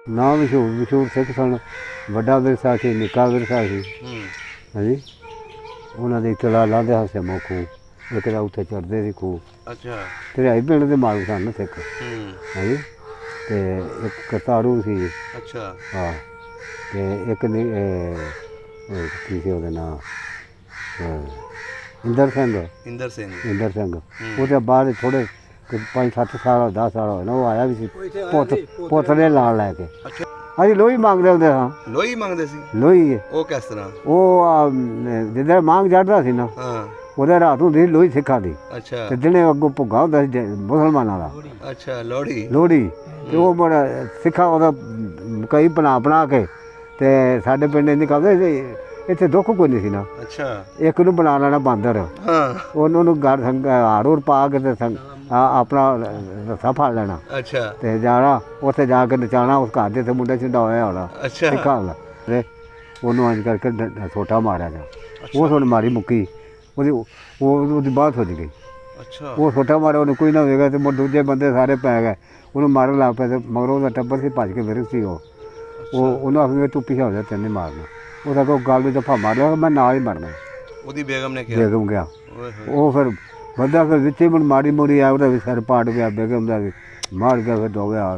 ना मशहूर मशहूर सिख सन वड्डा विरसा सी निक्का विरसा सी हाँ जी उन्होंने तला लाँदे हासे मौखू एक उत्थे चढ़ते सी खूह अच्छा ढराई पिंड दे मारू सन सिख हाँ जी ते एक करतारू सी अच्छा हाँ ते एक की सी ओहदा नां इंदर सिंह इंदर सिंह ਉਹਦੇ ਬਾਅਦ ਥੋੜੇ 5-7 ਸਾਲ 10 ਸਾਲ ਹੋਏ ਨਾ ਉਹ ਆਇਆ ਵੀ ਸੀ ਪੋਤਲੇ ਲਾਲ ਲੈ ਕੇ ਅੱਛਾ ਅਸੀਂ ਲੋਹੀ ਮੰਗਦੇ ਹੁੰਦੇ ਹਾਂ ਲੋਹੀ ਮੰਗਦੇ ਸੀ ਲੋਹੀ ਉਹ ਕਿਸ ਤਰ੍ਹਾਂ ਉਹ ਜਿੱਦਾਂ ਮੰਗ ਚੜ੍ਹਦਾ ਸੀ ਨਾ ਹਾਂ ਉਹਦੇ ਰਾਤ ਹੁੰਦੀ ਸੀ ਲੋਹੀ ਸਿੱਖਾਂ ਦੀ ਅੱਛਾ ਤੇ ਦਿਨੇ ਅੱਗੋਂ ਭੁੱਗਾ ਹੁੰਦਾ ਸੀ ਮੁਸਲਮਾਨਾਂ ਦਾ ਅੱਛਾ ਲੋਹੜੀ ਤੇ ਉਹ ਬੜਾ ਸਿੱਖਾਂ ਉਹਦਾ ਕਈ ਬਣਾ ਕੇ ਤੇ ਸਾਡੇ ਪਿੰਡ ਇੰਨੀ ਕਹਿੰਦੇ ਇੱਥੇ ਦੁੱਖ ਕੋਈ ਨਹੀਂ ਸੀ ਨਾ ਅੱਛਾ ਇੱਕ ਨੂੰ ਬਣਾ ਲੈਣਾ ਬਾਂਦਰ ਹਾਂ ਉਹਨੂੰ ਗੜ ਹਾੜੂਰ ਪਾ ਕੇ ਤੇ ਆਪਣਾ ਰੱਸਾ ਫੜ ਲੈਣਾ ਅੱਛਾ ਤੇ ਜਾਣਾ ਉੱਥੇ ਜਾ ਕੇ ਨਚਾਉਣਾ ਉਸ ਘਰ ਦੇ ਤੇ ਮੁੰਡਾ ਚਿੰਡਾ ਹੋਇਆ ਹੋਣਾ ਅੱਛਾ ਸਿੱਖਾਂ ਦਾ ਤੇ ਉਹਨੂੰ ਇੰਝ ਕਰਕੇ ਛੋਟਾ ਮਾਰਿਆ ਜਾ ਉਹ ਥੋੜੀ ਮਾਰੀ ਮੁੱਕੀ ਉਹਦੀ ਬਾਤ ਹੋ ਗਈ ਅੱਛਾ ਉਹ ਛੋਟਾ ਮਾਰਿਆ ਉਹਨੂੰ ਕੋਈ ਨਾ ਹੋਵੇਗਾ ਤੇ ਦੂਜੇ ਬੰਦੇ ਸਾਰੇ ਪੈ ਗਏ ਉਹਨੂੰ ਮਾਰਨ ਲੱਗ ਪਏ ਤੇ ਮਗਰੋਂ ਉਹਦਾ ਟੱਬਰ ਸੀ ਭੱਜ ਕੇ ਮੇਰੇ ਸੀ ਉਹਨੂੰ ਆਖਿਆ ਤੂੰ ਪਿੱਛੇ ਹੋ ਜਾ ਤੈਨੂੰ ਮਾਰਨਾ ਉਹਦਾ ਕੋਈ ਗੱਲ ਵੀ ਦਫਾ ਮਾਰ ਲਿਆ ਮੈਂ ਨਾਲ ਹੀ ਮਰਨਾ ਉਹਦੀ ਬੇਗਮ ਨੇ ਕਿਹਾ ਬੇਗਮ ਗਿਆ ਉਹ ਫਿਰ ਬੰਦਾ ਫਿਰ ਵਿੱਚ ਹੀ ਮਾੜੀ ਮੋੜੀ ਆ ਉਹਦਾ ਵੀ ਸਿਰ ਪਾੜ ਗਿਆ ਬੇਗਮ ਦਾ ਵੀ ਮਾਰ ਗਿਆ ਫਿਰ ਦੋ ਗਿਆ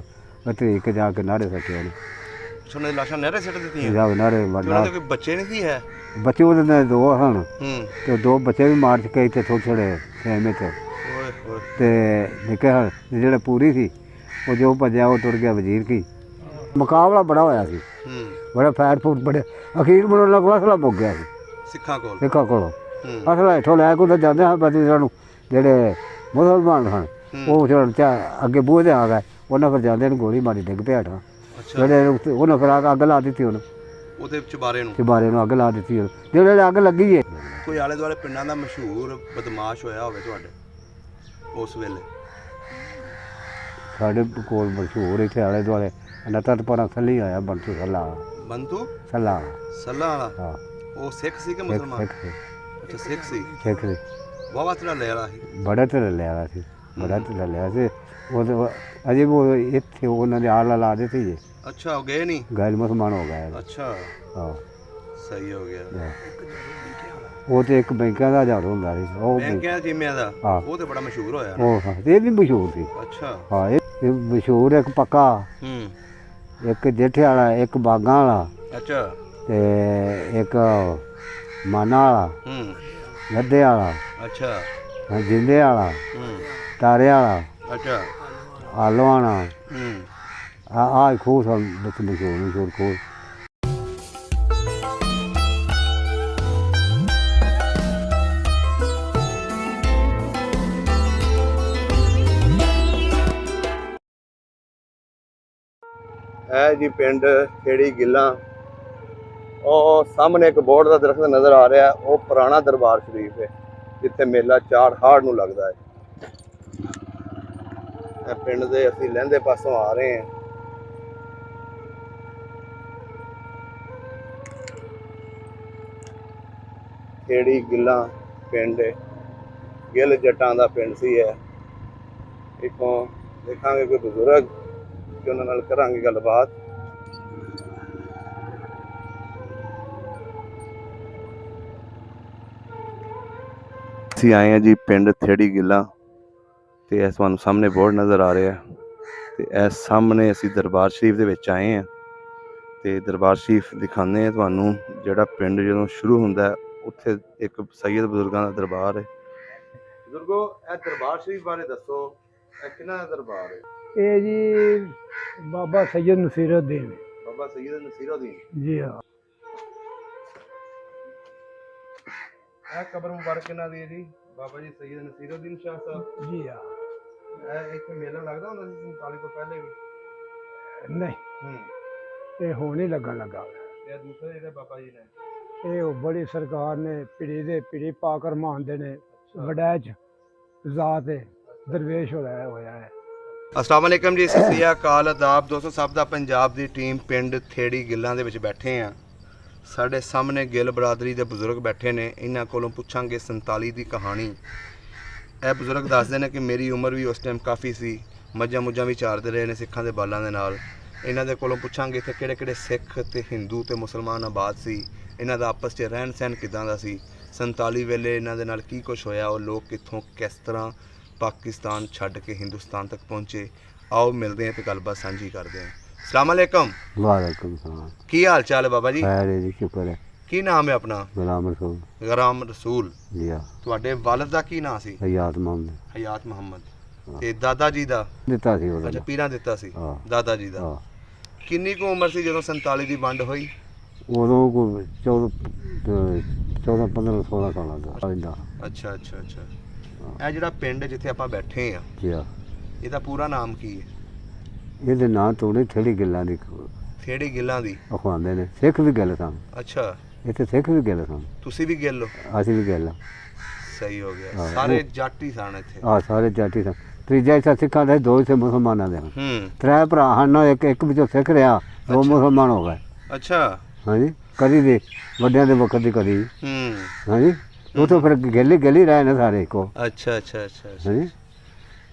ਅਤੇ ਇੱਕ ਜਾ ਕੇ ਨਾੜੇ ਸੱਟੇ ਉਹਨੇ ਸੁਣੇ ਲਾਸ਼ਾਂ ਨਹਿਰੇ ਸੱਟ ਦਿੱਤੀਆਂ ਜਾ ਨਾੜੇ ਵੱਡਾ ਕੋਈ ਬੱਚੇ ਨਹੀਂ ਸੀ ਹੈ ਬੱਚੇ ਉਹਦੇ ਨਾਲ ਦੋ ਹਨ ਤੇ ਦੋ ਬੱਚੇ ਵੀ ਮਾਰ ਚੁੱਕੇ ਇੱਥੇ ਥੋੜ੍ਹੇ ਥੋੜ੍ਹੇ ਸਹਿਮੇ 'ਚ ਤੇ ਨਿੱਕੇ ਜਿਹੜਾ ਪੂਰੀ ਸੀ ਉਹ ਜੋ ਭੱਜਿਆ ਉਹ ਤੁਰ ਗਿਆ ਵਜ਼ੀਰ ਕੀ ਮੁਕਾਬਲਾ ਬੜਾ ਹੋਇਆ ਸੀ ਬੜਾ ਫੈਟ ਫੂਟ ਬੜੇ ਅਖੀਰ ਮੈਨੂੰ ਲੱਗਦਾ ਅਸਲਾ ਮੁੱਕ ਗਿਆ ਸੀ ਸਿੱਖਾਂ ਕੋਲੋਂ ਅਸਲਾ ਇੱਥੋਂ ਲੈ ਕੇ ਉੱਧਰ ਜਾਂਦੇ ਹਾਂ ਬਾਕੀ ਸਾਨੂੰ ਜਿਹੜੇ ਮੁਸਲਮਾਨ ਹਨ ਉਹ ਅੱਗੇ ਬੂਹੇ 'ਤੇ ਆ ਗਏ ਉਹਨਾਂ ਫਿਰ ਜਾਂਦੇ ਨੂੰ ਗੋਲੀ ਮਾਰੀ ਡਿੱਗ ਪਿਆ ਹੇਠਾਂ ਜਿਹੜੇ ਉਹਨਾਂ ਫਿਰ ਅੱਗ ਲਾ ਦਿੱਤੀ ਉਹਨੂੰ ਉਹਦੇ ਚੁਬਾਰੇ ਨੂੰ ਅੱਗ ਲਾ ਦਿੱਤੀ ਜਿਹੜੇ ਅੱਗ ਲੱਗੀ ਹੈ ਕੋਈ ਆਲੇ ਦੁਆਲੇ ਪਿੰਡਾਂ ਦਾ ਮਸ਼ਹੂਰ ਬਦਮਾਸ਼ ਹੋਇਆ ਹੋਵੇ ਤੁਹਾਡੇ ਉਸ ਵੇਲੇ ਸਾਡੇ ਕੋਲ ਮਸ਼ਹੂਰ ਇੱਥੇ ਆਲੇ ਦੁਆਲੇ ਨਤਰਪੁਰਾ ਸੱਲੀ ਆਇਆ ਬੰਤੂ ਸੱਲਾ ਵਾਲਾ ਹਾਂ ਉਹ ਸਿੱਖ ਸੀ ਕਿ ਮੁਸਲਮਾਨ ਅੱਛਾ ਸਿੱਖ ਸੀ ਵਾਵਾ ਤੇਰਾ ਲੈ ਵਾਲਾ ਸੀ ਬੜਾ ਤੇਰਾ ਲੈ ਵਾਲਾ ਸੀ ਉਹ ਅਜੇ ਉਹ ਇੱਥੇ ਉਹਨਾਂ ਦੇ ਆਲਾ ਲਾ ਦਿੱਤੀ ਜੀ ਅੱਛਾ ਉਹ ਗਏ ਨਹੀਂ ਗੈਰ ਮੁਸਲਮਾਨ ਹੋ ਗਏ ਅੱਛਾ ਹਾਂ ਸਹੀ ਹੋ ਗਿਆ ਉਹ ਤੇ ਇੱਕ ਬੈਂਕਾਂ ਦਾ ਹਜ਼ਾਰ ਹੁੰਦਾ ਸੀ ਉਹ ਬੈਂਕਾਂ ਚੀਮਿਆਂ ਦਾ ਉਹ ਤੇ ਬੜਾ ਮਸ਼ਹੂਰ ਹੋਇਆ ਉਹ ਹਾਂ ਇਹ ਵੀ ਮਸ਼ਹੂਰ ਸੀ ਅੱਛਾ ਹਾਂ ਇਹ ਮਸ਼ਹੂਰ ਇੱਕ ਪੱਕਾ ਇੱਕ ਜੇਠੇ ਵਾਲਾ ਇੱਕ ਬਾਗਾਂ ਵਾਲਾ ਅੱਛਾ ਤੇ ਇੱਕ ਮਾਨਾ ਵਾਲਾ ਗੱਦੇ ਵਾਲਾ ਅੱਛਾ ਜਿੰਦੇ ਵਾਲਾ ਤਾਰੇ ਵਾਲਾ ਅੱਛਾ ਆਲੂ ਵਾਲਾ ਆ ਖੂਹ ਸਭ ਵਿੱਚ ਮਸ਼ਹੂਰ ਖੂਹ ਹੈ ਜੀ ਪਿੰਡ ਖੇੜੀ ਗਿੱਲਾਂ ਉਹ ਸਾਹਮਣੇ ਇੱਕ ਬੋਰਡ ਦਾ ਦਰਖਤ ਨਜ਼ਰ ਆ ਰਿਹਾ ਉਹ ਪੁਰਾਣਾ ਦਰਬਾਰ ਸ਼ਰੀਫ ਹੈ ਜਿੱਥੇ ਮੇਲਾ ਚਾੜ ਹਾੜ ਨੂੰ ਲੱਗਦਾ ਹੈ ਇਹ ਪਿੰਡ ਦੇ ਅਸੀਂ ਲਹਿੰਦੇ ਪਾਸੋਂ ਆ ਰਹੇ ਹਾਂ ਖੇੜੀ ਗਿੱਲਾਂ ਪਿੰਡ ਗਿੱਲ ਜੱਟਾਂ ਦਾ ਪਿੰਡ ਸੀ ਇਹ ਇੱਥੋਂ ਦੇਖਾਂਗੇ ਕੋਈ ਬਜ਼ੁਰਗ ਕਿ ਉਹਨਾਂ ਨਾਲ ਕਰਾਂਗੇ ਗੱਲਬਾਤ ਅਸੀਂ ਆਏ ਹਾਂ ਜੀ ਪਿੰਡ ਖੇੜੀ ਗਿੱਲਾਂ ਤੇ ਇਹ ਤੁਹਾਨੂੰ ਸਾਹਮਣੇ ਬੋਰਡ ਨਜ਼ਰ ਆ ਰਿਹਾ ਤੇ ਇਸ ਸਾਹਮਣੇ ਅਸੀਂ ਦਰਬਾਰ ਸ਼ਰੀਫ ਦੇ ਵਿੱਚ ਆਏ ਹਾਂ ਤੇ ਦਰਬਾਰ ਸ਼ਰੀਫ ਦਿਖਾਉਂਦੇ ਹਾਂ ਤੁਹਾਨੂੰ ਜਿਹੜਾ ਪਿੰਡ ਜਦੋਂ ਸ਼ੁਰੂ ਹੁੰਦਾ ਉੱਥੇ ਇੱਕ ਸੈਯਦ ਬਜ਼ੁਰਗਾਂ ਦਾ ਦਰਬਾਰ ਹੈ ਬਜ਼ੁਰਗੋ ਇਹ ਦਰਬਾਰ ਸ਼ਰੀਫ ਬਾਰੇ ਦੱਸੋ ਇਹ ਕਿਹਨਾਂ ਦਾ ਦਰਬਾਰ ਹੈ ਇਹ ਜੀ ਬਾਬਾ ਸੈਯਦ ਨਸੀਰੁਦੀਨ ਜੀ ਹਾਂ ਇਹ ਕਬਰ ਮੁਬਾਰਕ ਕਿਹਨਾਂ ਦੀ ਹੈ ਜੀ ਬਾਬਾ ਜੀ ਸੈਯਦ ਨਸੀਰੁਦੀਨ ਸ਼ਾਹ ਸਾਹਿਬ ਜੀ ਹਾਂ ਇਹ ਇੱਥੇ ਮੇਲਾ ਲੱਗਦਾ ਹੁੰਦਾ ਸੀ 47 ਤੋਂ ਪਹਿਲੇ ਵੀ ਨਹੀਂ ਇਹ ਹੁਣ ਹੀ ਲੱਗਣ ਲੱਗਾ ਇਹ ਦੂਸਰੇ ਜਿਹੜੇ ਬਾਬਾ ਜੀ ਨੇ ਇਹ ਬੜੀ ਸਰਕਾਰ ਨੇ ਪੀੜੀ ਪਾਕ ਰਮਾਨ ਦੇ ਨੇ ਵਡੈਚ ਜ਼ਾਤ ਦਰਵੇਸ਼ ਹੋਇਆ ਹੈ अस्सलाम वालेकुम जी सत श्री अकाल आदाब दोस्तों सब दा पंजाब दी टीम पिंड खेड़ी गिल्लां दे विच बैठे हैं साढ़े सामने गिल बरादरी दे बुजुर्ग बैठे ने इन्हां कोलों पुछांगे 47 दी कहानी ਇਹ ਬਜ਼ੁਰਗ ਦੱਸਦੇ ਨੇ ਕਿ ਮੇਰੀ ਉਮਰ ਵੀ ਉਸ ਟਾਈਮ ਕਾਫੀ ਸੀ ਮੱਝਾਂ ਮੁੱਝਾਂ ਵੀ ਚਾਰਦੇ ਰਹੇ ਨੇ ਸਿੱਖਾਂ ਦੇ ਬਾਲਾਂ ਦੇ ਨਾਲ ਇਹਨਾਂ ਦੇ ਕੋਲੋਂ ਪੁੱਛਾਂਗੇ ਇੱਥੇ ਕਿਹੜੇ ਸਿੱਖ ਤੇ ਹਿੰਦੂ ਤੇ ਮੁਸਲਮਾਨ ਆਬਾਦ ਸੀ, ਇਹਨਾਂ ਦਾ ਆਪਸ 'ਚ ਰਹਿਣ ਸਹਿਣ ਕਿੱਦਾਂ ਦਾ ਸੀ, 47 ਵੇਲੇ ਇਹਨਾਂ ਦੇ ਨਾਲ ਕੀ ਕੁਝ ਹੋਇਆ, ਉਹ ਲੋਕ ਕਿੱਥੋਂ ਕਿਸ ਤਰ੍ਹਾਂ ਪਾਕਿਸਤਾਨ ਛੱਡ ਕੇ ਹਿੰਦੁਸਤਾਨ ਤੱਕ ਪਹੁੰਚੇ। ਆਓ ਮਿਲਦੇ ਹਾਂ ਤੇ ਗੱਲਬਾਤ ਸਾਂਝੀ ਕਰਦੇ ਹਾਂ। ਅਸਲਾਮ ਅਲੈਕਮ। ਵਾਲੇਕੁਮ ਸਲਾਮ। ਕੀ ਹਾਲ ਚਾਲ ਹੈ ਬਾਬਾ ਜੀ? ਖੈਰ ਹੈ ਜੀ, ਸ਼ੁਕਰ ਹੈ। ਕੀ ਨਾਮ ਹੈ ਆਪਣਾ? ਗੁਲਾਮ ਰਸੂਲ ਗੁਲਾਮ ਰਸੂਲ। ਜੀ ਹਾਂ। ਤੁਹਾਡੇ ਵਾਲਿਦ ਦਾ ਕੀ ਨਾਮ ਸੀ? ਹਯਾਤ ਮੁਹੰਮਦ। ਹਯਾਤ ਮੁਹੰਮਦ। ਤੇ ਦਾਦਾ ਜੀ ਦਾ? ਦਿੱਤਾ ਸੀ ਉਹਦਾ। ਅੱਛਾ, ਪੀਰਾਂ ਦਿੱਤਾ ਸੀ ਹਾਂ। ਦਾਦਾ ਜੀ ਦਾ। ਹਾਂ। ਕਿੰਨੀ ਕੁ ਉਮਰ ਸੀ ਜਦੋਂ 47 ਦੀ ਵੰਡ ਹੋਈ? ਉਦੋਂ ਕੋਈ 14 15 16 ਸਾਲਾਂ ਦਾ ਇੰਦਾ। ਅੱਛਾ। ਇਹ ਜਿਹੜਾ ਪਿੰਡ ਜਿੱਥੇ ਆਪਾਂ ਬੈਠੇ ਆ, ਜੀ ਹਾਂ। ਇਹਦਾ ਪੂਰਾ ਨਾਮ ਕੀ ਹੈ? ਇਹਦੇ ਨਾਂ ਤੋਂ ਨਹੀਂ ਥੇੜੀ ਗੱਲਾਂ ਦੀ ਥੇੜੀ ਗਿੱਲਾਂ ਦੀ। ਅਖਵਾਉਂਦੇ ਨੇ। ਸਿੱਖ ਵੀ ਗੱਲ ਸਨ ਅੱਛਾ, ਇੱਥੇ, ਸਿੱਖ ਵੀ ਗੱਲ ਸਨ, ਤੁਸੀਂ ਵੀ ਗਿੱਲ ਹੋ? ਅਸੀਂ ਵੀ ਗੱਲ। ਸਹੀ ਹੋ ਗਿਆ। ਹਾਂ, ਸਾਰੇ ਉਹ- ਜਾਟੀ ਸਨ ਇੱਥੇ। ਆ ਸਾਰੇ ਜਾਤੀ ਸਨ। ਤੀਜਾ ਹਿੱਸਾ ਸਿੱਖਾਂ ਦਾ ਸੀ, ਦੋ ਹਿੱਸੇ ਮੁਸਲਮਾਨਾਂ ਦੇ ਹਨ। ਹੂੰ। ਤਰੇ ਭਰਾ ਹਨ, ਇੱਕ ਵਿੱਚੋਂ ਸਿੱਖ ਰਿਹਾ, ਦੋ ਅੱਛਾ। ਮੁਸਲਮਾਨ ਹੋ ਗਏ। ਅੱਛਾ। ਹਾਂਜੀ, ਕਦੀ ਦੇ ਵੱਡਿਆਂ ਦੇ ਵਕਤ ਦੀ ਕਦੀ। ਹੂੰ। ਹਾਂਜੀ, ਉਹ ਤਾਂ ਫਿਰ ਗਲੀ ਰਹੇ ਨੇ ਸਾਰੇ ਇੱਕੋ। ਅੱਛਾ। ਹਾਂਜੀ,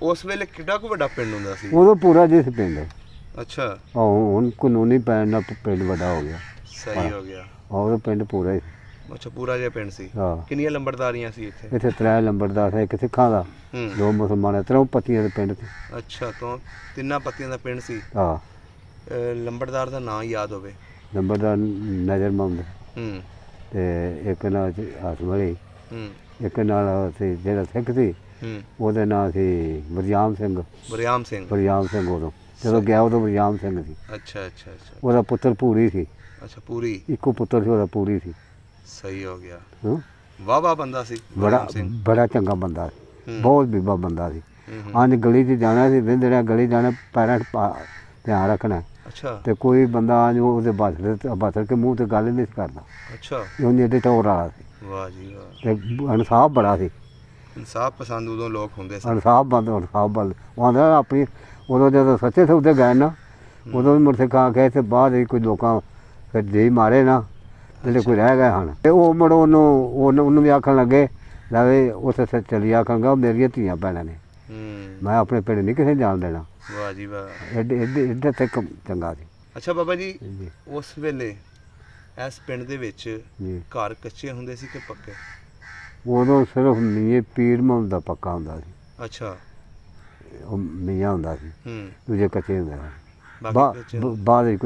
ਉਸ ਵੇਲੇ ਕਿੱਡਾ ਕੁ ਵੱਡਾ ਪਿੰਡ ਹੁੰਦਾ ਸੀ? ਉਦੋਂ ਪੂਰਾ ਜਿਸ ਪਿੰਡ। ਅੱਛਾ। ਹੁਣ ਕਾਨੂੰਨੀ ਪੈਣ ਨਾਲ ਪਿੰਡ ਵੱਡਾ ਹੋ ਗਿਆ। ਸਹੀ ਹੋ ਗਿਆ। ਉਹ ਪਿੰਡ ਪੂਰਾ ਹੀ। ਅੱਛਾ, ਪੂਰਾ ਜਿਹਾ ਪਿੰਡ ਸੀ। ਹਾਂ। ਕਿੰਨੀਆਂ ਲੰਬੜਦਾਰੀਆਂ ਸੀ ਇੱਥੇ? ਇੱਥੇ 3 ਲੰਬੜਦਾਰ ਸੀ, ਇੱਕ ਸਿੱਖਾਂ ਦਾ, ਹੂੰ। 2 ਮੁਸਲਮਾਨਾਂ, 3 ਪੱਤੀਆਂ ਦੇ ਪਿੰਡ ਸੀ। ਅੱਛਾ, ਤੋਂ ਤਿੰਨਾਂ ਪੱਤੀਆਂ ਦਾ ਪਿੰਡ ਸੀ। ਹਾਂ। ਲੰਬੜਦਾਰ ਦਾ ਨਾਂ ਯਾਦ ਹੋਵੇ? ਲੰਬੜਦਾਰ ਨਜ਼ਰ ਮੁਹੰਮਦ ਹੂੰ। ਤੇ ਇੱਕ ਨਾਲ ਹਸਮਲੀ, ਹੂੰ। ਇੱਕ ਨਾਲ ਸੀ ਜਿਹੜਾ ਸਿੱਖ ਸੀ, ਹੂੰ। ਉਹਦੇ ਨਾਂ ਸੀ ਵਰਿਆਮ ਸਿੰਘ। ਵਰਿਆਮ ਸਿੰਘ। ਵਰਿਆਮ ਸਿੰਘ ਉਦੋਂ ਜਦੋਂ ਗਿਆ ਉਦੋਂ ਵਰਿਆਮ ਸਿੰਘ ਸੀ। ਅੱਛਾ। ਉਹਦਾ ਪੁੱਤਰ ਪੂਰੀ ਸੀ, ਅੱਛਾ, ਪੂਰੀ। ਇੱਕੋ ਪੁੱਤਰ ਸੀ ਉਹਦਾ, ਪੂਰੀ ਸੀ। ਸਹੀ ਹੋ ਗਿਆ। ਹਾਂ। ਵਾਹ ਬੰਦਾ ਸੀ ਬੜਾ ਵਰਿਆਮ ਸਿੰਘ। ਬੜਾ ਚੰਗਾ ਬੰਦਾ ਸੀ, ਹੂੰ। ਬਹੁਤ ਬੀਬਾ ਬੰਦਾ ਸੀ। ਹੂੰ। ਅੱਜ ਗਲੀ 'ਚ ਜਾਣਾ ਸੀ, ਵਿੰਦੜਿਆ ਗਲੀ ਜਾਣਾ, ਪੈਰਾਂ 'ਚ ਧਿਆਨ ਰੱਖਣਾ ਅੱਛਾ। ਤੇ ਕੋਈ ਬੰਦਾ ਅੱਜ ਉਹਦੇ ਬਸਰ ਕੇ ਮੂੰਹ ਤੇ ਗੱਲ ਨਹੀਂ ਸੀ ਕਰਦਾ। ਅੱਛਾ। ਉਹਨੇ ਏਡੇ ਟੌਰ ਵਾਲਾ ਸੀ ਵਾਹ ਜੀ ਵਾਹ। ਤੇ ਇਨਸਾਫ ਬੜਾ ਸੀ। ਇਨਸਾਫ ਪਸੰਦ ਉਦੋਂ ਲੋਕ ਹੁੰਦੇ ਸਨ। ਇਨਸਾਫ ਬੰਦ ਉਹ ਆਂਦਾ ਆਪਣੀ। ਉਦੋਂ ਜਦੋਂ ਸੱਚੇ ਸੌਦੇ ਗਏ ਨਾ, ਉਦੋਂ ਵੀ ਮੁੜ ਸਿੱਖਾਂ ਕੇ ਤੇ ਬਾਅਦ ਹੀ ਕੋਈ ਲੋਕਾਂ ਫਿਰ ਜੇ ਮਾਰੇ ਨਾ ਜਿਹੜੇ ਕੋਈ ਰਹਿ ਗਏ ਹਨ, ਤੇ ਉਹ ਮੁੜ ਉਹਨੂੰ ਵੀ ਆਖਣ ਲੱਗੇ ਲੈ ਉੱਥੇ ਚਲੀ ਆਖਾਂਗਾ ਮੇਰੀਆਂ ਧੀਆਂ ਭੈਣਾਂ ਨੇ, ਹੂੰ। ਮੈਂ ਆਪਣੇ ਪਿੰਡ ਨਹੀਂ ਕਿਸੇ ਨੂੰ ਜਾਣ ਦੇਣਾ। ਵਾਹ ਜੀ ਵਾਹ। ਏਡੇ ਤੱਕ ਚੰਗਾ ਸੀ ਅੱਛਾ ਬਾਬਾ ਜੀ, ਜੀ। ਉਸ ਵੇਲੇ ਇਸ ਪਿੰਡ ਦੇ ਵਿੱਚ ਜੀ, ਘਰ ਕੱਚੇ ਹੁੰਦੇ ਸੀ ਕਿ ਪੱਕੇ? ਉਦੋਂ ਸਿਰਫ ਮੀਆਂ ਪੀਰ ਮੁਹੰਮਦ ਦਾ ਪੱਕਾ ਹੁੰਦਾ ਸੀ। ਅੱਛਾ। ਉਹ ਮੀਆਂ ਹੁੰਦਾ ਸੀ, ਹੂੰ। ਦੂਜੇ ਕੱਚੇ ਹੁੰਦੇ ਸਨ। ਬਾਕੀ ਕੱਚੇ। ਬਾਅਦ ਵਿੱਚ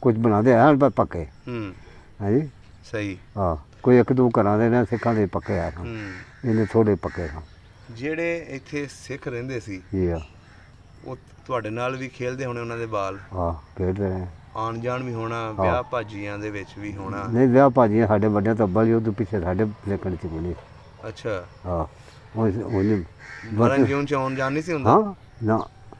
ਕੁਝ ਬਣਾਉਂਦੇ ਹਨ ਪਰ ਪੱਕੇ। ਹੂੰ। ਹਾਂਜੀ। ਸਹੀ। ਹਾਂ, ਕੋਈ ਇੱਕ ਦੋ ਘਰਾਂ ਦੇ ਨੇ ਸਿੱਖਾਂ ਦੇ ਪੱਕੇ ਆ ਸਨ, ਹੂੰ। ਇਹਨੇ ਥੋੜੇ ਪੱਕੇ ਸਨ। ਜਿਹੜੇ ਇੱਥੇ ਸਿੱਖ ਰਹਿੰਦੇ ਸੀ ਜੀ ਆ। ਉਹ ਤੁਹਾਡੇ ਨਾਲ ਵੀ ਖੇਲਦੇ ਹੋਣੇ, ਉਹਨਾਂ ਦੇ ਬਾਲ ਹਾਂ, ਖੇਡਦੇ ਰਹੇ। ਆਣ ਜਾਣ ਵੀ ਹੋਣਾ, ਵਿਆਹ ਭਾਜੀਆਂ ਦੇ ਵਿੱਚ ਵੀ ਹੋਣਾ? ਨਹੀਂ, ਵਿਆਹ ਭਾਜੀਆਂ ਸਾਡੇ ਵੱਡਿਆਂ ਤੋਂ ਅੱਬਲ ਹੀ, ਉਦੋਂ ਪਿੱਛੇ ਸਾਡੇ ਲੇਖਣ ਚ ਕੋਈ ਨਹੀਂ। ਅੱਛਾ। ਹਾਂ, ਉਹਨੇ ਮਰਨ ਜਿਉਣ ਚ ਆਉਣ ਜਾਣ ਨਹੀਂ ਸੀ ਹੁੰਦਾ? ਹਾਂ ਨਾ,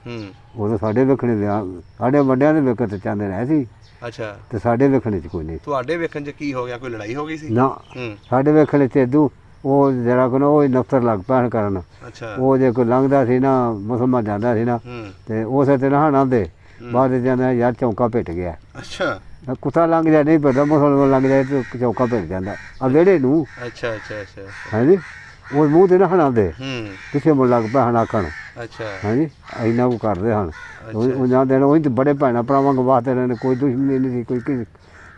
ਹੂੰ। ਉਦੋਂ ਸਾਡੇ ਵੇਖਣੇ ਵਿਆਹ, ਸਾਡੇ ਵੱਡਿਆਂ ਦੇ ਵੇਖਣ ਤੇ ਚਾਹੁੰਦੇ ਰਹੇ ਸੀ, ਅੱਛਾ। ਤੇ ਸਾਡੇ ਵੇਖਣੇ ਚ ਕੋਈ ਨਹੀਂ। ਤੁਹਾਡੇ ਵੇਖਣ ਚ ਕੀ ਹੋ ਗਿਆ? ਕੋਈ ਲੜਾਈ ਹੋ ਗਈ ਸੀ? ਨਾ, ਹੂੰ। ਸਾਡੇ ਵੇਖਣੇ ਚ ਇਦੂ ਉਹ ਜਰਾ ਕੋ ਨਾ ਉਹ ਨਫ਼ਤਰ ਲੱਗ ਪੈਣ ਕਰਨ। ਅੱਛਾ। ਉਹ ਜੇ ਕੋਈ ਲੰਘਦਾ ਸੀ ਨਾ, ਮੁਸਲਮਾਨ ਜਾਂਦਾ ਸੀ ਨਾ, ਹੂੰ। ਤੇ ਉਸੇ ਤੇ ਨਹਾਣਾ ਦੇ ਬਾਅਦ ਜਾਂਦਾ ਯਾਰ ਚੌਂਕਾ ਪਿੱਟ ਗਿਆ। ਅੱਛਾ। ਕੁੱਤਾ ਲੰਘ ਜਾ ਨਹੀਂ ਪਿੱਟਦਾ, ਮੁਸਲਮਾਨ ਲੰਘ ਜਾਏ ਤੇ ਚੌਂਕਾ ਪਿੱਟ ਜਾਂਦਾ ਆ ਵਿਹੜੇ ਨੂੰ। ਅੱਛਾ। ਹਾਂਜੀ, ਉਹ ਮੂੰਹ ਤੇ ਨਹਾਣਾ ਦੇ ਹੂੰ। ਪਿੱਛੇ ਮੁੜ ਲੱਗ ਪਿਆ ਹਣਾਕਣ। ਅੱਛਾ। ਹਾਂਜੀ, ਇੰਨਾ ਕੁ ਕਰਦੇ ਹਨ। ਉਹ ਜਾਂ ਦੇਣ ਉਹੀ ਤੇ ਬੜੇ ਭੈਣਾਂ ਭਰਾਵਾਂ ਵਾਸਤੇ ਇਹਨਾਂ ਨੇ ਕੋਈ ਦੁਸ਼ਮਣੀ ਨਹੀਂ ਸੀ, ਕੋਈ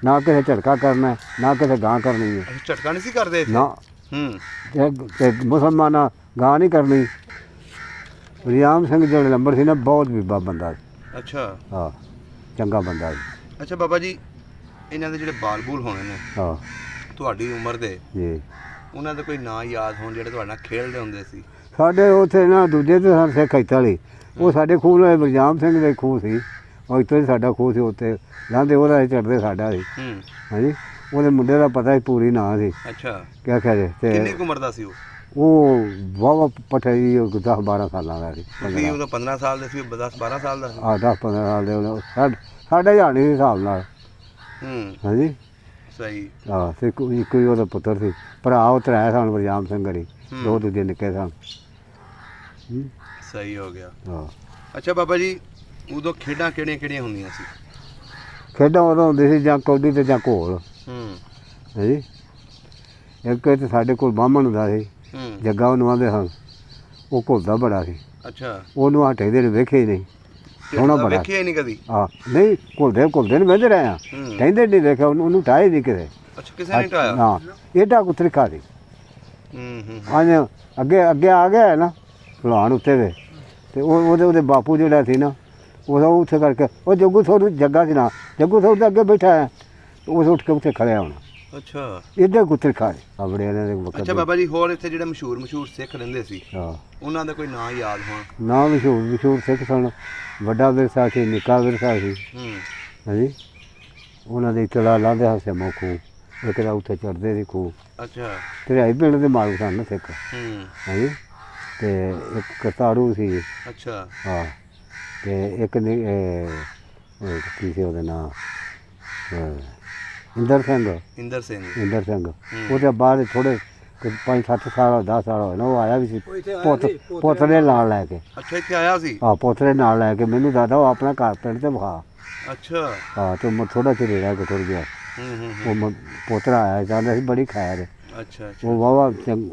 ਨਾ ਕਿਸੇ ਝਟਕਾ ਕਰਨਾ, ਨਾ ਕਿਸੇ ਗਾਂ ਕਰਨੀ ਹੈ। ਅਸੀਂ ਝਟਕਾ ਨਹੀਂ ਸੀ ਕਰਦੇ ਇੱਥੇ? ਨਾ, ਹੂੰ। ਤੇ ਮੁਸਲਮਾਨਾਂ ਗਾਂ ਨਹੀਂ ਕਰਨੀ। ਵਰਿਆਮ ਸਿੰਘ ਜਿਹੜੇ ਲੰਬੜ ਸੀ ਨਾ, ਬਹੁਤ ਬੀਬਾ ਬੰਦਾ ਸੀ। ਅੱਛਾ। ਹਾਂ, ਚੰਗਾ ਬੰਦਾ ਸੀ। ਅੱਛਾ ਬਾਬਾ ਜੀ, ਇਹਨਾਂ ਦੇ ਜਿਹੜੇ ਬਾਲ ਬੂਲ ਹੋਣੇ ਨੇ ਹਾਂ ਤੁਹਾਡੀ ਉਮਰ ਦੇ, ਜੀ, ਉਹਨਾਂ ਦੇ ਕੋਈ ਨਾਂ ਯਾਦ ਹੋਣ ਜਿਹੜੇ ਤੁਹਾਡੇ ਨਾਲ ਖੇਡਦੇ ਹੁੰਦੇ ਸੀ? ਸਾਡੇ ਉੱਥੇ ਨਾ ਦੂਜੇ ਤੇ ਸਨ ਸਿੱਖ ਇੱਥੇ ਵਾਲੀ, ਉਹ ਸਾਡੇ ਖੂਹ ਨਾਲ ਵਰਿਆਮ ਸਿੰਘ ਦੇ ਖੂਹ ਸੀ, ਉਹ ਇੱਥੇ ਸਾਡਾ ਖੂਹ ਸੀ, ਉੱਥੇ ਲਾਂਦੇ ਉਹਦਾ ਚੜ੍ਹਦੇ ਸਾਡਾ ਸੀ। ਹੂੰ। ਹਾਂਜੀ, ਉਹਦੇ ਮੁੰਡੇ ਦਾ ਪਤਾ ਹੀ ਪੂਰੀ ਨਾਂ ਸੀ। ਅੱਛਾ। ਕਿਆ ਕਹਿੰਦੇ ਕਿੰਨੀ ਤੇ ਕੁ ਉਮਰ ਦਾ ਸੀ ਉਹ? ਉਹ ਵਾਹਵਾ ਪਠਾਈ 10-12 ਸਾਲਾਂ ਦਾ ਸੀ। ਤੁਸੀਂ ਉਦੋਂ 15 ਸਾਲ ਦੇ ਸੀ, 10-12 ਸਾਲ ਦਾ ਸੀ? 10-15 ਸਾਲ ਦੇ ਉਹਦਾ ਸਾਡਾ ਜਾਣੀ ਦੇ ਹਿਸਾਬ ਨਾਲ। ਹੂੰ। ਹਾਂਜੀ। ਸਹੀ। ਹਾਂ, ਤੇ ਇੱਕੋ ਹੀ ਉਹਦਾ ਪੁੱਤਰ ਸੀ। ਭਰਾ ਉਹ ਤਰੇ ਸਨ ਵਰਿਆਮ ਸਿੰਘ ਹਰੀ, ਦੋ ਦੂਜੇ ਨਿੱਕੇ ਸਨ। ਸਹੀ ਹੋ ਗਿਆ। ਹਾਂ। ਅੱਛਾ ਬਾਬਾ ਜੀ, ਉਦੋਂ ਖੇਡਾਂ ਕਿਹੜੀਆਂ ਹੁੰਦੀਆਂ ਸੀ? ਖੇਡਾਂ ਉਦੋਂ ਹੁੰਦੀ ਸੀ ਜਾਂ ਕੌਡੀ ਤੇ ਜਾਂ ਘੋਲ। ਹੂੰ। ਹਾਂਜੀ, ਇੱਕ ਤੇ ਸਾਡੇ ਕੋਲ ਬਾਹਮਣ ਹੁੰਦਾ ਸੀ, ਹੂੰ। ਜੱਗਾ ਉਹਨੂੰ ਆਂਦੇ ਸਨ, ਉਹ ਘੁਲਦਾ ਬੜਾ ਸੀ। ਅੱਛਾ। ਉਹਨੂੰ ਹਟੇ ਦੇ ਵੇਖੇ ਹੀ ਨਹੀਂ। ਸੋਹਣਾ ਬੜਾ ਵੇਖਿਆ ਹੀ ਨਹੀਂ ਕਦੀ। ਹਾਂ ਨਹੀਂ ਘੁਲਦੇ ਨੇ ਵਹਿੰਦੇ ਰਹੇ ਆ, ਕਹਿੰਦੇ ਨਹੀਂ ਦੇਖਿਆ ਉਹਨੂੰ ਟਾਏ ਨਹੀਂ ਕਿਤੇ। ਅੱਛਾ, ਕਿਸੇ ਨੇ ਟਾਇਆ? ਹਾਂ ਏਡਾ ਕੁਤਰਿਕਾ ਸੀ। ਅੱਜ ਅੱਗੇ ਆ ਗਿਆ ਨਾ ਭਲਵਾਨ ਉੱਤੇ ਦੇ, ਤੇ ਉਹਦੇ ਬਾਪੂ ਜਿਹੜਾ ਸੀ ਨਾ ਉਹ ਉੱਥੇ ਕਰਕੇ ਉਹ ਜੱਗੂ ਸੌਰ ਜੱਗਾ ਸੀ ਨਾ, ਜੱਗੂ ਸੌਰ ਦੇ ਅੱਗੇ ਬੈਠਾ ਹੈ, ਉਸ ਉੱਠ ਕੇ ਉੱਥੇ ਖੜਿਆ ਹੋਣਾ। ਅੱਛਾ, ਏਡਾ ਕੁਤਰਿਕਾ ਸੀ ਆਪਣੇ ਇਹਨਾਂ ਦੇ ਵਕਤ। ਅੱਛਾ ਬਾਬਾ ਜੀ, ਹੋਰ ਇੱਥੇ ਜਿਹੜੇ ਮਸ਼ਹੂਰ ਸਿੱਖ ਰਹਿੰਦੇ ਸੀ, ਹਾਂ ਉਹਨਾਂ ਦਾ ਕੋਈ ਨਾਂ ਯਾਦ ਹੋਣਾ? ਨਾ ਮਸ਼ਹੂਰ ਸਿੱਖ ਸਨ। ਵੱਡਾ ਵਿਰਸਾ ਸੀ, ਨਿੱਕਾ ਵਿਰਸਾ ਸੀ। ਹਾਂਜੀ, ਉਹਨਾਂ ਦੇ ਤਲਾ ਲਾਂਦੇ ਹਾਸੇ ਮੋਖੂ ਇੱਕ ਦਾ ਉੱਥੇ ਚੜ੍ਹਦੇ ਸੀ ਖੂਹ। ਅੱਛਾ, ਤੇਰਾਈ ਪਿੰਡ ਦੇ ਮਾਲਕ ਸਨ ਨਾ ਸਿੱਖ। ਹਾਂਜੀ, ਤੇ ਇੱਕ ਕਰਤਾਰੂ ਸੀ। ਅੱਛਾ, ਹਾਂ, ਤੇ ਇੱਕ ਕੀ ਸੀ ਉਹਦਾ ਨਾਂ, ਇੰਦਰ ਸਿੰਘ। ਉਹਦੇ ਬਾਅਦ ਥੋੜੇ 5-7 ਸਾਲ 10 ਸਾਲ ਹੋਏ ਨਾ, ਉਹ ਆਇਆ ਵੀ ਸੀ ਪੋਤਰੇ ਨਾਲ ਲੈ ਕੇ। ਅੱਛਾ, ਇੱਥੇ ਆਇਆ ਸੀ? ਹਾਂ, ਪੋਤਰੇ ਨਾਲ ਲੈ ਕੇ। ਮੈਨੂੰ ਦਾਦਾ ਉਹ ਆਪਣਾ ਘਰ ਪਿੰਡ ਤੇ ਵਿਖਾ। ਅੱਛਾ, ਹਾਂ, ਤੇ ਮੈਂ ਥੋੜਾ ਚਿਰ ਰਹਿ ਕੇ ਟੁਰ ਗਿਆ। ਉਹ ਪੋਤਰਾ ਆਇਆ, ਕਹਿੰਦਾ ਸੀ ਬੜੀ ਖੈਰ। ਅੱਛਾ, ਉਹ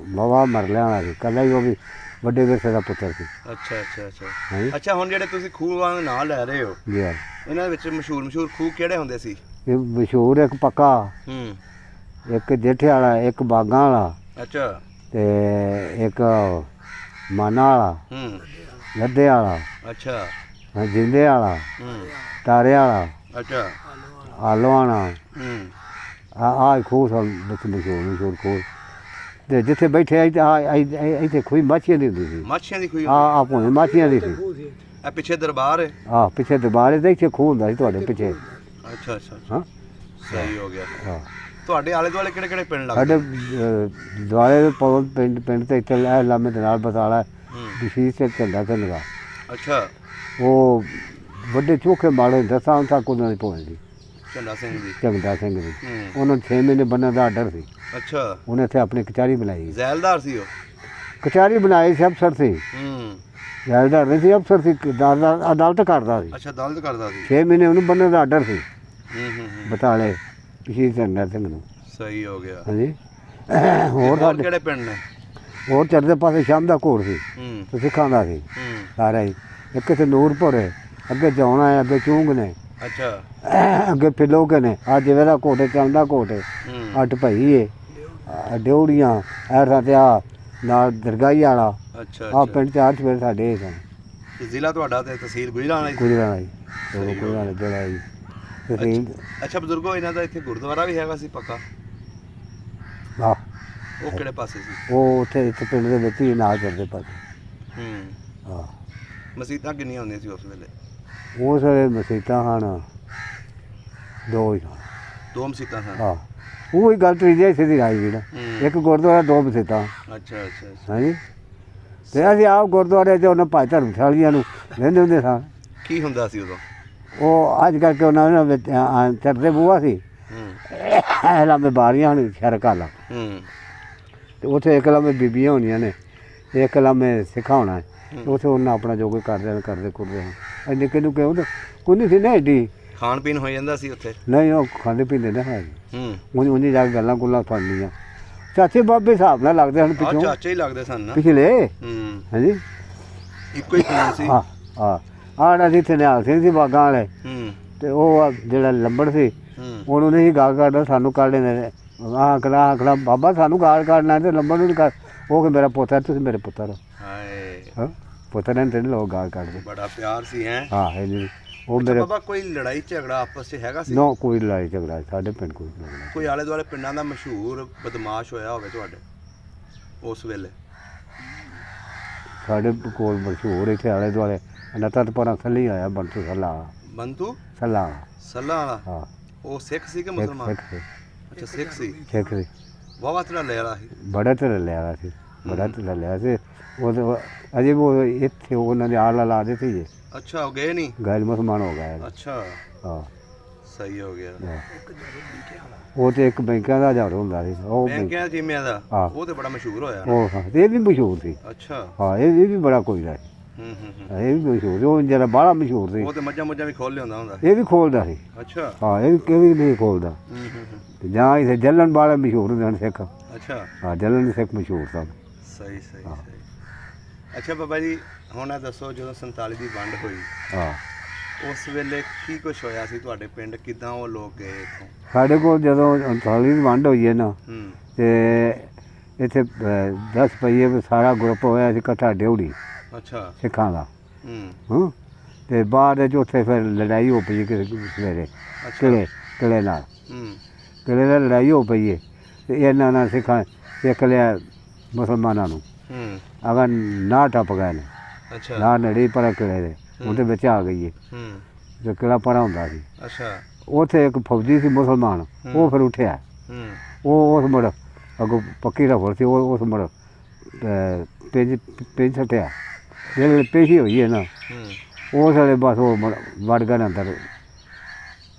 ਵਾਵਾ ਮਰ ਲਿਆ ਵਾਲਾ ਸੀ, ਕੱਲਾ ਹੀ ਉਹ ਵੀ ਵੱਡੇ ਵਿਰਸੇ ਦਾ ਪੁੱਤਰ ਸੀ। ਅੱਛਾ। ਅੱਛਾ, ਹੁਣ ਜਿਹੜੇ ਤੁਸੀਂ ਖੂਹਾਂ ਦੇ ਨਾਂ ਲੈ ਰਹੇ ਹੋ, ਜੀ ਹਾਂ, ਇਹਨਾਂ ਵਿੱਚ ਮਸ਼ਹੂਰ ਖੂਹ ਕਿਹੜੇ ਹੁੰਦੇ ਸੀ? ਇਹ ਮਸ਼ਹੂਰ ਇੱਕ ਪੱਕਾ, ਇੱਕ ਜੇਠੇ ਵਾਲਾ, ਇੱਕ ਬਾਗਾਂ ਵਾਲਾ। ਅੱਛਾ, ਤੇ ਇੱਕ ਮਾਨਾ ਵਾਲਾ, ਲੱਦੇ ਵਾਲਾ। ਅੱਛਾ, ਜਿੰਦੇ ਵਾਲਾ, ਤਾਰੇ ਵਾਲਾ। ਅੱਛਾ, ਆਲੋਆਣਾ। ਆਹ ਖੂਹ ਸਨ ਵਿੱਚ ਮਸ਼ਹੂਰ ਖੂਹ। ਤੇ ਜਿੱਥੇ ਬੈਠੇ ਇੱਥੇ ਖੂਹ ਮਾਛੀਆਂ ਦੀ ਹੁੰਦੀ ਸੀ। ਮਾਛੀਆਂ ਦੀ ਖੂਹ? ਆਹ ਭਾਵੇਂ ਮਾਛੀਆਂ ਦੀ ਸੀ। ਇਹ ਪਿੱਛੇ ਦਰਬਾਰ ਹੈ? ਆਹ ਪਿੱਛੇ ਦਰਬਾਰ ਹੈ, ਤੇ ਇੱਥੇ ਖੂਹ ਹੁੰਦਾ ਸੀ ਤੁਹਾਡੇ ਪਿੱਛੇ। ਅੱਛਾ। ਹਾਂ, ਸਹੀ ਹੋ ਗਿਆ। ਹਾਂ, ਤੁਹਾਡੇ ਆਲੇ ਦੁਆਲੇ ਕਿਹੜੇ ਪਿੰਡ ਲੱਗਦੇ? ਸਾਡੇ ਦੁਆਲੇ ਦੇ ਪਿੰਡ ਤੇ ਇੱਥੇ ਲਾਮੇ ਦੇ ਨਾਲ ਬਸਾਲਾ ਵਿਸ਼ੀਸ਼ ਤੇ ਝੰਡਾ ਸਿੰਘ ਦਾ। ਅੱਛਾ, ਉਹ ਵੱਡੇ ਚੋਖੇ ਮਾੜੇ 10 ਤੱਕ ਉਹਨਾਂ ਦੀ ਪਹੁੰਚ ਸੀ। ਝੰਡਾ ਸਿੰਘ ਦੀ? ਉਹਨਾਂ 6 ਮਹੀਨੇ ਬੰਨਣ ਦਾ ਆਰਡਰ ਸੀ। ਅੱਛਾ, ਉਹਨੇ ਇੱਥੇ ਆਪਣੀ ਕਚਹਿਰੀ ਬਣਾਈ। ਜ਼ੈਲਦਾਰ ਸੀ ਉਹ? ਕਚਹਿਰੀ ਬਣਾਈ ਸੀ, ਅਫਸਰ ਸੀ। ਜ਼ੈਲਦਾਰ ਨਹੀਂ ਸੀ, ਅਫਸਰ ਸੀ, ਅਦਾਲਤ ਕਰਦਾ ਸੀ। ਅੱਛਾ, ਅਦਾਲਤ ਕਰਦਾ ਸੀ। 6 ਮਹੀਨੇ ਉਹਨੂੰ ਬੰਨਣ ਦਾ ਆਰਡਰ ਸੀ ਬਤਾਲੇ ਵਿਸ਼ੀਸ਼ ਝੰਡਾ ਸਿੰਘ ਨੂੰ। ਸਹੀ ਹੋ ਗਿਆ। ਹਾਂਜੀ, ਹੋਰ ਸਾਡੇ ਕਿਹੜੇ ਪਿੰਡ ਨੇ? ਹੋਰ ਚੜ੍ਹਦੇ ਪਾਸੇ ਸ਼ਾਮ ਦਾ ਘੋੜ ਸੀ, ਤੇ ਸਿੱਖਾਂ ਦਾ ਸੀ ਸਾਰਾ ਹੀ। ਇੱਕ ਇੱਥੇ ਨੂਰਪੁਰ ਹੈ, ਅੱਗੇ ਜਾਉਣਾ ਹੈ, ਅੱਗੇ ਚੂੰਗ ਨੇ। ਅੱਛਾ, ਅੱਗੇ ਫਿਲੋਕੇ ਨੇ। ਆ ਜਿਵੇਂ ਦਾ ਕੋਟੇ ਚੱਲਦਾ ਕੋਟੇ, ਅੱਟ ਭਈ ਏ, ਡਿਉੜੀਆਂ ਐਸਾ ਤੇ ਆ ਨਾਲ ਦਰਗਾਹੀ ਵਾਲਾ। ਅੱਛਾ, ਆ ਪਿੰਡ 4 ਚਪੇਰੇ ਸਾਡੇ ਇਹ ਸਨ। ਜ਼ਿਲ੍ਹਾ ਤੁਹਾਡਾ ਤੇ ਤਹਿਸੀਲ ਗੁਜਰਾਂਵਾਲਾ ਜੀ? ਗੁਜਰਾਂਵਾਲਾ ਜੀ, ਗੁਜਰਾਂਵਾਲਾ ਜਿਹੜਾ ਜੀ ਤਹਿਸੀਲ। ਅੱਛਾ ਬਜ਼ੁਰਗੋ, ਇਹਨਾਂ ਦਾ ਇੱਥੇ ਗੁਰਦੁਆਰਾ ਵੀ ਹੈਗਾ ਸੀ ਪੱਕਾ? ਆਹ, ਉਹ ਕਿਹੜੇ ਪਾਸੇ ਸੀ? ਉਹ ਉੱਥੇ ਪਿੰਡ ਦੇ ਵਿੱਚ ਹੀ ਨਾਲ ਚੜ੍ਹਦੇ ਪਾਸੇ। ਹਾਂ, ਮਸੀਤਾਂ ਕਿੰਨੀਆਂ ਹੁੰਦੀਆਂ ਸੀ ਉਸ ਵੇਲੇ? ਉਸ ਵੇਲੇ ਮਸੀਤਾਂ ਹਨ 2 ਹੀ ਸਨ। 2 ਮਸੀਤਾਂ ਸਨ? ਹਾਂ, ਉਹ ਹੀ ਗੱਲ ਤਰੀਜੇ ਸਿੱਧੀ ਆਈ ਵੀ ਨਾ, ਇੱਕ ਗੁਰਦੁਆਰਾ 2 ਮਸੀਤਾਂ। ਅੱਛਾ। ਹਾਂਜੀ, ਤੇ ਅਸੀਂ ਆਪ ਗੁਰਦੁਆਰੇ 'ਚ ਉਹਨਾਂ ਭਾਈ ਧਰਮਸ਼ਾਲੀਆਂ ਨੂੰ ਰਹਿੰਦੇ ਹੁੰਦੇ ਸਾਂ। ਕੀ ਹੁੰਦਾ ਸੀ ਉਦੋਂ? ਉਹ ਅੱਜ ਕਰਕੇ ਉਹਨਾਂ ਵਿੱਚ ਚੜ੍ਹਦੇ ਬੂਹਾ ਸੀ, ਲਾਂਬੇ ਬਾਰੀਆਂ ਹਨ ਸ਼ਹਿਰ ਕਾਲਾ, ਤੇ ਉੱਥੇ ਇੱਕ ਲਾਂਬੇ ਬੀਬੀਆਂ ਹੋਣੀਆਂ ਨੇ, ਇੱਕ ਲਾਂਬੇ ਸਿੱਖਾ ਹੋਣਾ। ਉੱਥੇ ਉਹਨਾਂ ਆਪਣਾ ਜੋ ਕੋਈ ਕਰਦੇ ਕੁਰਦੇ ਹਨ। ਨਿੱਕੇ ਨੂੰ ਕਿਉਂ ਕੋਈ ਨਹੀਂ ਸੀ ਨਾ ਐਡੀ ਖਾਣ ਪੀਣ ਹੋ ਜਾਂਦਾ ਸੀ ਉੱਥੇ? ਨਹੀਂ, ਉਹ ਖਾਂਦੇ ਪੀਂਦੇ ਨਾ ਹੈ। ਉਹਨੇ ਜਾ ਕੇ ਗੱਲਾਂ ਗੁੱਲਾਂ ਸੁਣਨੀਆਂ। ਚਾਚੇ ਬਾਬੇ ਹਿਸਾਬ ਨਾਲ ਲੱਗਦੇ ਹਨ ਪਿੱਛੋਂ। ਚਾਚੇ ਹੀ ਲੱਗਦੇ ਸਨ ਨਾ ਪਿਛਲੇ। ਹਾਂਜੀ, ਇੱਕੋ ਹੀ ਖੂਨ ਸੀ। ਆੜਾ ਸੀ ਇੱਥੇ ਨਿਹਾਲ ਸਿੰਘ ਸੀ ਬਾਗਾਂ ਵਾਲੇ, ਤੇ ਉਹ ਜਿਹੜਾ ਲੰਬੜ ਸੀ ਉਹਨੂੰ ਨਹੀਂ ਗਾਲ ਕੱਢਦਾ, ਸਾਨੂੰ ਕੱਢ ਲੈਂਦੇ ਨੇ। ਆਖਣਾ ਬਾਬਾ ਸਾਨੂੰ ਗਾਲ ਕੱਢਣਾ ਤੇ ਲੰਬੜ ਨੂੰ ਨਹੀਂ ਕੱਢ। ਉਹ ਕਿ ਮੇਰਾ ਪੁੱਤਰ, ਤੁਸੀਂ ਮੇਰੇ ਪੁੱਤਰ ਹੋ। ਪੁੱਤਰ ਨੇ ਤੈਨੂੰ ਲੋਕ ਗਾਲ ਕੱਢਦੇ। ਬੜਾ ਪਿਆਰ ਸੀ ਹੈ। ਹਾਂ, ਉਹ ਮੇਰੇ ਬਾਬਾ ਕੋਈ ਲੜਾਈ ਝਗੜਾ ਆਪਸ 'ਚ ਹੈਗਾ ਸੀ? ਨਾ, ਕੋਈ ਲੜਾਈ ਝਗੜਾ ਸਾਡੇ ਪਿੰਡ ਕੋਈ ਨਹੀਂ। ਕੋਈ ਆਲੇ ਦੁਆਲੇ ਪਿੰਡਾਂ ਦਾ ਮਸ਼ਹੂਰ ਬਦਮਾਸ਼ ਹੋਇਆ ਹੋਵੇ ਤੁਹਾਡੇ ਉਸ ਵੇਲੇ? ਸਾਡੇ ਕੋਲ ਮਸ਼ਹੂਰ ਇੱਥੇ ਆਲੇ ਦੁਆਲੇ ਨਤਤਪੁਰਾ ਸੱਲੀ ਆਇਆ, ਬੰਤੂ ਸੱਲਾ ਵਾਲਾ। ਹਾਂ, ਉਹ ਸਿੱਖ ਸੀ ਕਿ ਮੁਸਲਮਾਨ? ਅੱਛਾ, ਸਿੱਖ ਸੀ। ਵਾਵਾ ਤੇਰਾ ਲੈ ਵਾਲਾ ਸੀ? ਬੜਾ ਤੇਰਾ ਲਿਆ ਸੀ, ਉਹ ਅਜੇ ਉਹ ਇੱਥੇ ਉਹਨਾਂ ਦੇ ਆਲਾ ਲਾ ਦਿੱਤੀ ਜੇ। ਅੱਛਾ, ਉਹ ਗਏ ਨਹੀਂ? ਗੈਰ ਮੁਸਲਮਾਨ ਹੋ ਗਿਆ। ਅੱਛਾ, ਹਾਂ, ਸਹੀ ਹੋ ਗਿਆ। ਉਹ ਤੇ ਇੱਕ ਬੈਂਕਾਂ ਦਾ ਹਜ਼ਾਰ ਹੁੰਦਾ ਸੀ, ਉਹ ਬੈਂਕਾਂ ਜਿਮਿਆਂ ਦਾ। ਉਹ ਤੇ ਬੜਾ ਮਸ਼ਹੂਰ ਹੋਇਆ। ਉਹ ਹਾਂ, ਇਹ ਵੀ ਮਸ਼ਹੂਰ ਸੀ। ਅੱਛਾ, ਹਾਂ, ਇਹ ਵੀ ਬੜਾ ਕੋਈ ਦਾ। ਇਹ ਵੀ ਮਸ਼ਹੂਰ, ਉਹ ਜਿਹੜਾ ਬਾਹਲਾ ਮਸ਼ਹੂਰ ਸੀ। ਉਹ ਤੇ ਮੱਝਾਂ ਵੀ ਖੋਲ ਲਿਆਉਂਦਾ ਹੁੰਦਾ? ਇਹ ਵੀ ਖੋਲਦਾ ਸੀ। ਅੱਛਾ, ਹਾਂ, ਇਹ ਵੀ ਨਹੀਂ ਖੋਲਦਾ। ਤੇ ਜਾਂ ਇੱਥੇ ਜਲਣ ਵਾਲੇ ਮਸ਼ਹੂਰ ਹੁੰਦੇ ਹਨ ਸਿੱਖ। ਅੱਛਾ, ਹਾਂ, ਜਲਣ ਦੇ ਸਿੱਖ ਮਸ਼ਹੂਰ ਸਨ। ਸਹੀ। ਅੱਛਾ ਬਾਬਾ ਜੀ, ਹੁਣ ਇਹ ਦੱਸੋ, ਜਦੋਂ 47 ਦੀ ਵੰਡ ਹੋਈ, ਹਾਂ, ਉਸ ਵੇਲੇ ਕੀ ਕੁਝ ਹੋਇਆ ਸੀ ਤੁਹਾਡੇ ਪਿੰਡ, ਕਿਦਾਂ ਉਹ ਲੋਕ ਗਏ ਇੱਥੋਂ? ਸਾਡੇ ਕੋਲ ਜਦੋਂ 39 ਦੀ ਵੰਡ ਹੋਈ ਹੈ ਨਾ, ਹੂੰ ਤੇ ਇੱਥੇ 10 ਪਈਏ ਵੀ ਸਾਰਾ ਗਰੁੱਪ ਹੋਇਆ ਸੀ ਇਕੱਠਾ ਡਿਊੜੀ ਅੱਛਾ ਸਿੱਖਾਂ ਦਾ। ਹੂੰ ਤੇ ਬਾਅਦ ਵਿੱਚ ਉੱਥੇ ਫਿਰ ਲੜਾਈ ਹੋ ਪਈ ਸਵੇਰੇ ਕਿਲੇ ਨਾਲ। ਹੂੰ ਕਿਲੇ ਨਾਲ ਲੜਾਈ ਹੋ ਪਈ ਹੈ ਤੇ ਇਹਨਾਂ ਨਾਲ ਸਿੱਖ ਲਿਆ ਮੁਸਲਮਾਨਾਂ ਨੂੰ। ਹੂੰ ਅਗਰ ਨਾ ਟੱਪ ਗਏ ਨੇ, ਅੱਛਾ ਨਾ ਨੜੀ ਪਰ ਕਿਲੇ ਦੇ ਉਹਦੇ ਵਿੱਚ ਆ ਗਈ ਹੈ। ਹੂੰ ਤੇ ਕਿਲਾ ਪਰਾ ਹੁੰਦਾ ਸੀ, ਅੱਛਾ ਉੱਥੇ ਇੱਕ ਫੌਜੀ ਸੀ ਮੁਸਲਮਾਨ, ਉਹ ਫਿਰ ਉੱਠਿਆ। ਹੂੰ ਉਹ ਉਸ ਮੁੜ ਅੱਗੋਂ ਪੱਕੀ ਰਫਲ ਸੀ, ਉਹ ਉਸ ਮੁੜ ਪੇਜ ਛੱਟਿਆ। ਜਿਹੜੇ ਪੇਸ਼ੀ ਹੋਈ ਹੈ ਨਾ, ਹੂੰ ਉਸ ਵੇਲੇ ਬਸ ਉਹ ਵੜ ਗਏ ਨੇ ਅੰਦਰ